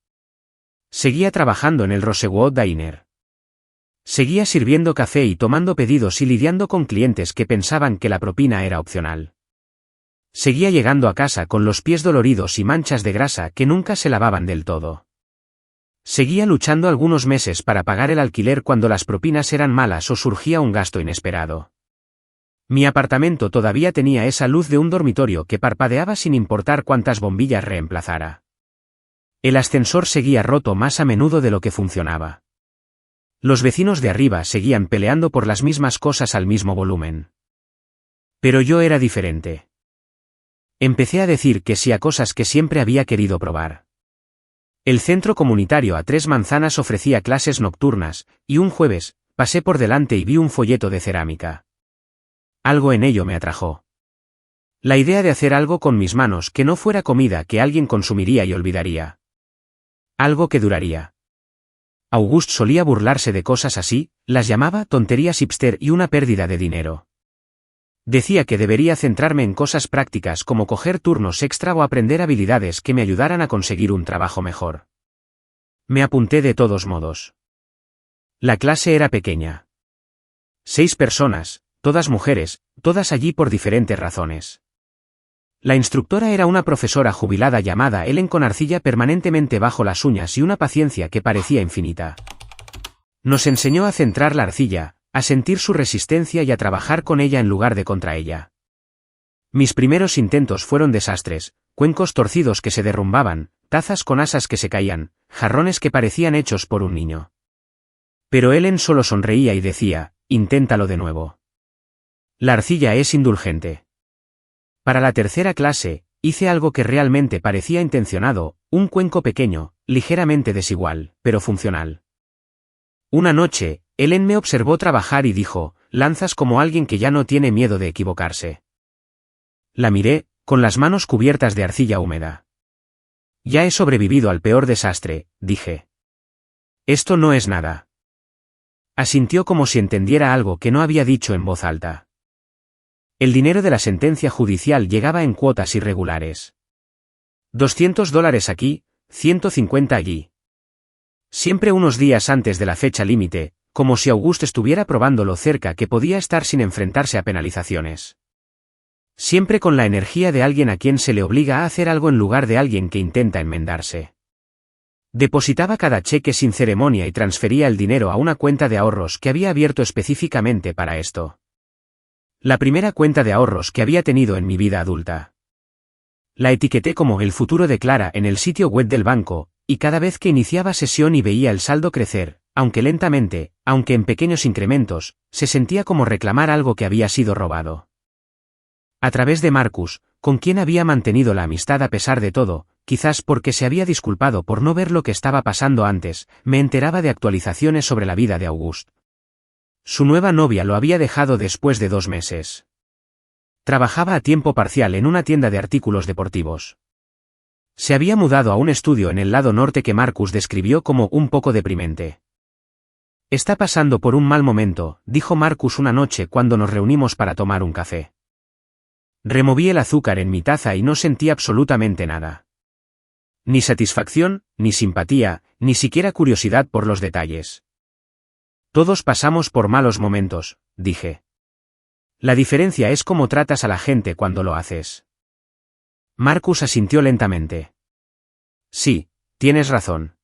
Seguía trabajando en el Rosewood Diner. Seguía sirviendo café y tomando pedidos y lidiando con clientes que pensaban que la propina era opcional. Seguía llegando a casa con los pies doloridos y manchas de grasa que nunca se lavaban del todo. Seguía luchando algunos meses para pagar el alquiler cuando las propinas eran malas o surgía un gasto inesperado. Mi apartamento todavía tenía esa luz de un dormitorio que parpadeaba sin importar cuántas bombillas reemplazara. El ascensor seguía roto más a menudo de lo que funcionaba. Los vecinos de arriba seguían peleando por las mismas cosas al mismo volumen. Pero yo era diferente. Empecé a decir que sí a cosas que siempre había querido probar. El centro comunitario a 3 manzanas ofrecía clases nocturnas, y un jueves, pasé por delante y vi un folleto de cerámica. Algo en ello me atrajo. La idea de hacer algo con mis manos que no fuera comida que alguien consumiría y olvidaría. Algo que duraría. Auguste solía burlarse de cosas así, las llamaba tonterías hipster y una pérdida de dinero. Decía que debería centrarme en cosas prácticas como coger turnos extra o aprender habilidades que me ayudaran a conseguir un trabajo mejor. Me apunté de todos modos. La clase era pequeña. 6 personas, todas mujeres, todas allí por diferentes razones. La instructora era una profesora jubilada llamada Ellen con arcilla permanentemente bajo las uñas y una paciencia que parecía infinita. Nos enseñó a centrar la arcilla, a sentir su resistencia y a trabajar con ella en lugar de contra ella. Mis primeros intentos fueron desastres, cuencos torcidos que se derrumbaban, tazas con asas que se caían, jarrones que parecían hechos por un niño. Pero Ellen solo sonreía y decía, inténtalo de nuevo. La arcilla es indulgente. Para la tercera clase, hice algo que realmente parecía intencionado, un cuenco pequeño, ligeramente desigual, pero funcional. Una noche, Ellen me observó trabajar y dijo, lanzas como alguien que ya no tiene miedo de equivocarse. La miré, con las manos cubiertas de arcilla húmeda. Ya he sobrevivido al peor desastre, dije. Esto no es nada. Asintió como si entendiera algo que no había dicho en voz alta. El dinero de la sentencia judicial llegaba en cuotas irregulares. $200 aquí, 150 allí. Siempre unos días antes de la fecha límite, como si Auguste estuviera probando lo cerca que podía estar sin enfrentarse a penalizaciones. Siempre con la energía de alguien a quien se le obliga a hacer algo en lugar de alguien que intenta enmendarse. Depositaba cada cheque sin ceremonia y transfería el dinero a una cuenta de ahorros que había abierto específicamente para esto. La primera cuenta de ahorros que había tenido en mi vida adulta. La etiqueté como El futuro de Clara en el sitio web del banco, y cada vez que iniciaba sesión y veía el saldo crecer, aunque lentamente, aunque en pequeños incrementos, se sentía como reclamar algo que había sido robado. A través de Marcus, con quien había mantenido la amistad a pesar de todo, quizás porque se había disculpado por no ver lo que estaba pasando antes, me enteraba de actualizaciones sobre la vida de Auguste. Su nueva novia lo había dejado después de 2 meses. Trabajaba a tiempo parcial en una tienda de artículos deportivos. Se había mudado a un estudio en el lado norte que Marcus describió como un poco deprimente. Está pasando por un mal momento, dijo Marcus una noche cuando nos reunimos para tomar un café. Removí el azúcar en mi taza y no sentí absolutamente nada. Ni satisfacción, ni simpatía, ni siquiera curiosidad por los detalles. Todos pasamos por malos momentos, dije. La diferencia es cómo tratas a la gente cuando lo haces. Marcus asintió lentamente. Sí, tienes razón.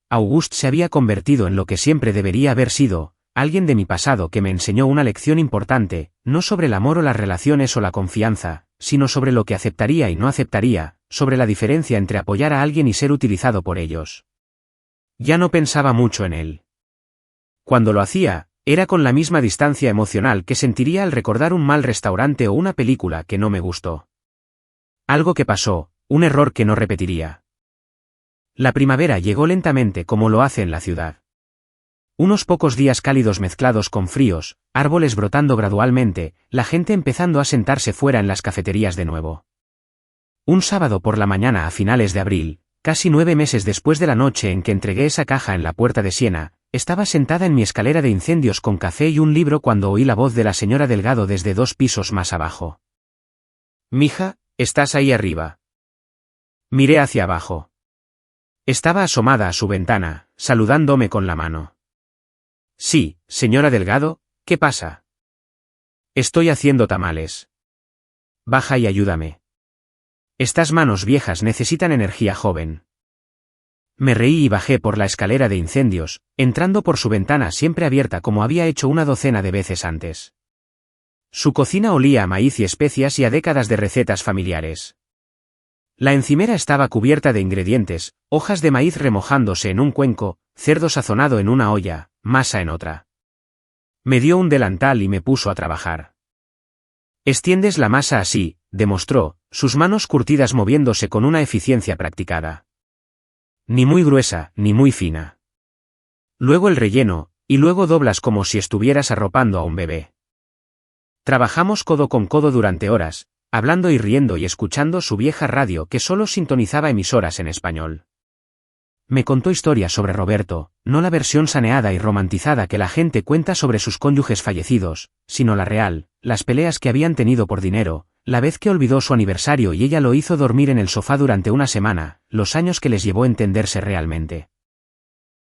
Auguste se había convertido en lo que siempre debería haber sido, alguien de mi pasado que me enseñó una lección importante, no sobre el amor o las relaciones o la confianza, sino sobre lo que aceptaría y no aceptaría, sobre la diferencia entre apoyar a alguien y ser utilizado por ellos. Ya no pensaba mucho en él. Cuando lo hacía, era con la misma distancia emocional que sentiría al recordar un mal restaurante o una película que no me gustó. Algo que pasó, un error que no repetiría. La primavera llegó lentamente como lo hace en la ciudad. Unos pocos días cálidos mezclados con fríos, árboles brotando gradualmente, la gente empezando a sentarse fuera en las cafeterías de nuevo. Un sábado por la mañana a finales de abril, casi 9 meses después de la noche en que entregué esa caja en la puerta de Siena, estaba sentada en mi escalera de incendios con café y un libro cuando oí la voz de la señora Delgado desde 2 pisos más abajo. «Mija, ¿estás ahí arriba?» Miré hacia abajo. Estaba asomada a su ventana, saludándome con la mano. «Sí, señora Delgado, ¿qué pasa?» «Estoy haciendo tamales. Baja y ayúdame. Estas manos viejas necesitan energía joven». Me reí y bajé por la escalera de incendios, entrando por su ventana siempre abierta como había hecho una docena de veces antes. Su cocina olía a maíz y especias y a décadas de recetas familiares. La encimera estaba cubierta de ingredientes, hojas de maíz remojándose en un cuenco, cerdo sazonado en una olla, masa en otra. Me dio un delantal y me puso a trabajar. «Extiendes la masa así», demostró, sus manos curtidas moviéndose con una eficiencia practicada. Ni muy gruesa, ni muy fina. Luego el relleno, y luego doblas como si estuvieras arropando a un bebé. Trabajamos codo con codo durante horas, hablando y riendo y escuchando su vieja radio que solo sintonizaba emisoras en español. Me contó historias sobre Roberto, no la versión saneada y romantizada que la gente cuenta sobre sus cónyuges fallecidos, sino la real, las peleas que habían tenido por dinero, la vez que olvidó su aniversario y ella lo hizo dormir en el sofá durante una semana, los años que les llevó entenderse realmente.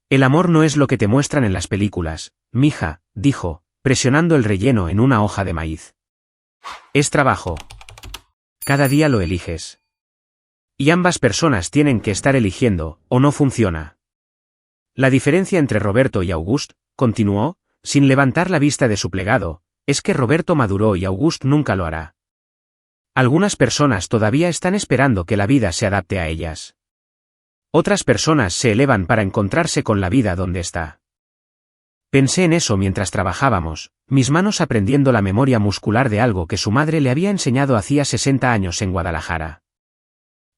El amor no es lo que te muestran en las películas, mija, dijo, presionando el relleno en una hoja de maíz. Es trabajo. Cada día lo eliges. Y ambas personas tienen que estar eligiendo, o no funciona. La diferencia entre Roberto y Auguste, continuó, sin levantar la vista de su plegado, es que Roberto maduró y Auguste nunca lo hará. Algunas personas todavía están esperando que la vida se adapte a ellas. Otras personas se elevan para encontrarse con la vida donde está. Pensé en eso mientras trabajábamos, mis manos aprendiendo la memoria muscular de algo que su madre le había enseñado hacía 60 años en Guadalajara.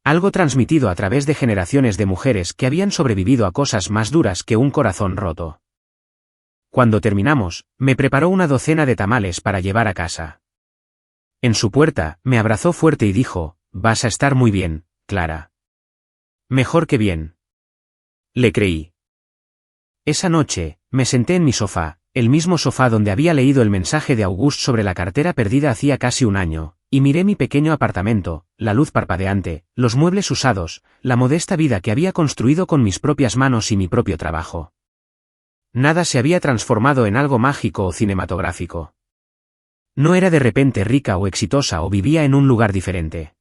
Algo transmitido a través de generaciones de mujeres que habían sobrevivido a cosas más duras que un corazón roto. Cuando terminamos, me preparó una docena de tamales para llevar a casa. En su puerta, me abrazó fuerte y dijo, «Vas a estar muy bien, Clara». Mejor que bien. Le creí. Esa noche, me senté en mi sofá, el mismo sofá donde había leído el mensaje de Auguste sobre la cartera perdida hacía casi un año, y miré mi pequeño apartamento, la luz parpadeante, los muebles usados, la modesta vida que había construido con mis propias manos y mi propio trabajo. Nada se había transformado en algo mágico o cinematográfico. No era de repente rica o exitosa o vivía en un lugar diferente.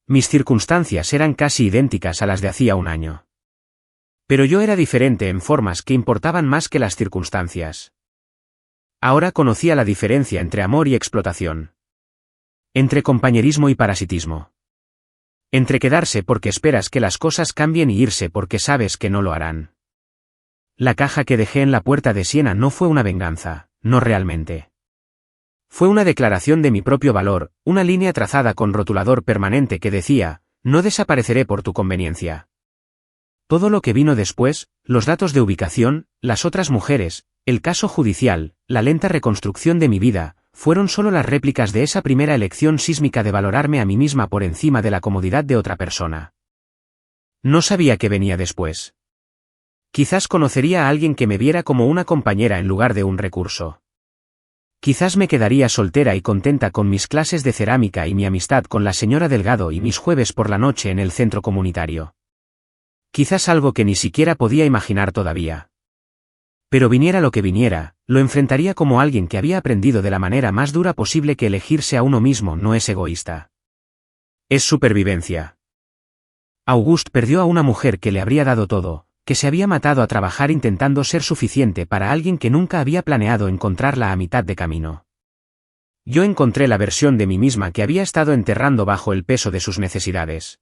Mis circunstancias eran casi idénticas a las de hacía un año. Pero yo era diferente en formas que importaban más que las circunstancias. Ahora conocía la diferencia entre amor y explotación. Entre compañerismo y parasitismo. Entre quedarse porque esperas que las cosas cambien y irse porque sabes que no lo harán. La caja que dejé en la puerta de Siena no fue una venganza, no realmente. Fue una declaración de mi propio valor, una línea trazada con rotulador permanente que decía, no desapareceré por tu conveniencia. Todo lo que vino después, los datos de ubicación, las otras mujeres, el caso judicial, la lenta reconstrucción de mi vida, fueron solo las réplicas de esa primera elección sísmica de valorarme a mí misma por encima de la comodidad de otra persona. No sabía qué venía después. Quizás conocería a alguien que me viera como una compañera en lugar de un recurso. Quizás me quedaría soltera y contenta con mis clases de cerámica y mi amistad con la señora Delgado y mis jueves por la noche en el centro comunitario. Quizás algo que ni siquiera podía imaginar todavía. Pero viniera lo que viniera, lo enfrentaría como alguien que había aprendido de la manera más dura posible que elegirse a uno mismo no es egoísta. Es supervivencia. Auguste perdió a una mujer que le habría dado todo, que se había matado a trabajar intentando ser suficiente para alguien que nunca había planeado encontrarla a mitad de camino. Yo encontré la versión de mí misma que había estado enterrando bajo el peso de sus necesidades.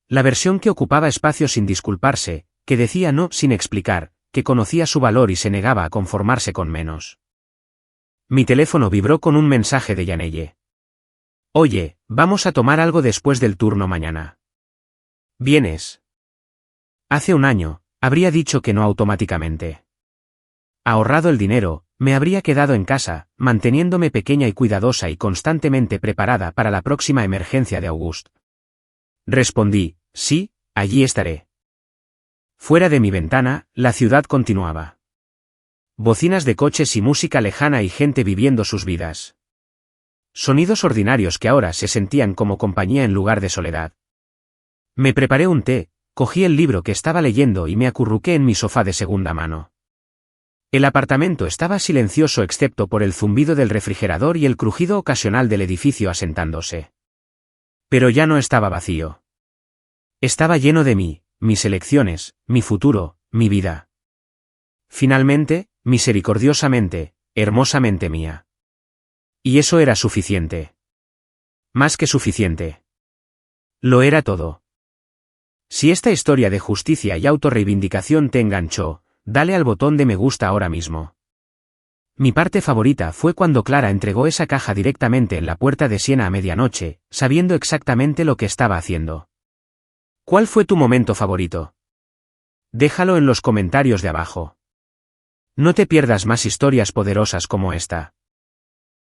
La versión que ocupaba espacio sin disculparse, que decía no sin explicar, que conocía su valor y se negaba a conformarse con menos. Mi teléfono vibró con un mensaje de Yanelle. Oye, vamos a tomar algo después del turno mañana. ¿Vienes? Hace un año, habría dicho que no automáticamente. Ahorrado el dinero, me habría quedado en casa, manteniéndome pequeña y cuidadosa y constantemente preparada para la próxima emergencia de Auguste. Respondí, sí, allí estaré. Fuera de mi ventana, la ciudad continuaba. Bocinas de coches y música lejana y gente viviendo sus vidas. Sonidos ordinarios que ahora se sentían como compañía en lugar de soledad. Me preparé un té, cogí el libro que estaba leyendo y me acurruqué en mi sofá de segunda mano. El apartamento estaba silencioso excepto por el zumbido del refrigerador y el crujido ocasional del edificio asentándose. Pero ya no estaba vacío. Estaba lleno de mí, mis elecciones, mi futuro, mi vida. Finalmente, misericordiosamente, hermosamente mía. Y eso era suficiente. Más que suficiente. Lo era todo. Si esta historia de justicia y autorreivindicación te enganchó, dale al botón de me gusta ahora mismo. Mi parte favorita fue cuando Clara entregó esa caja directamente en la puerta de Siena a medianoche, sabiendo exactamente lo que estaba haciendo. ¿Cuál fue tu momento favorito? Déjalo en los comentarios de abajo. No te pierdas más historias poderosas como esta.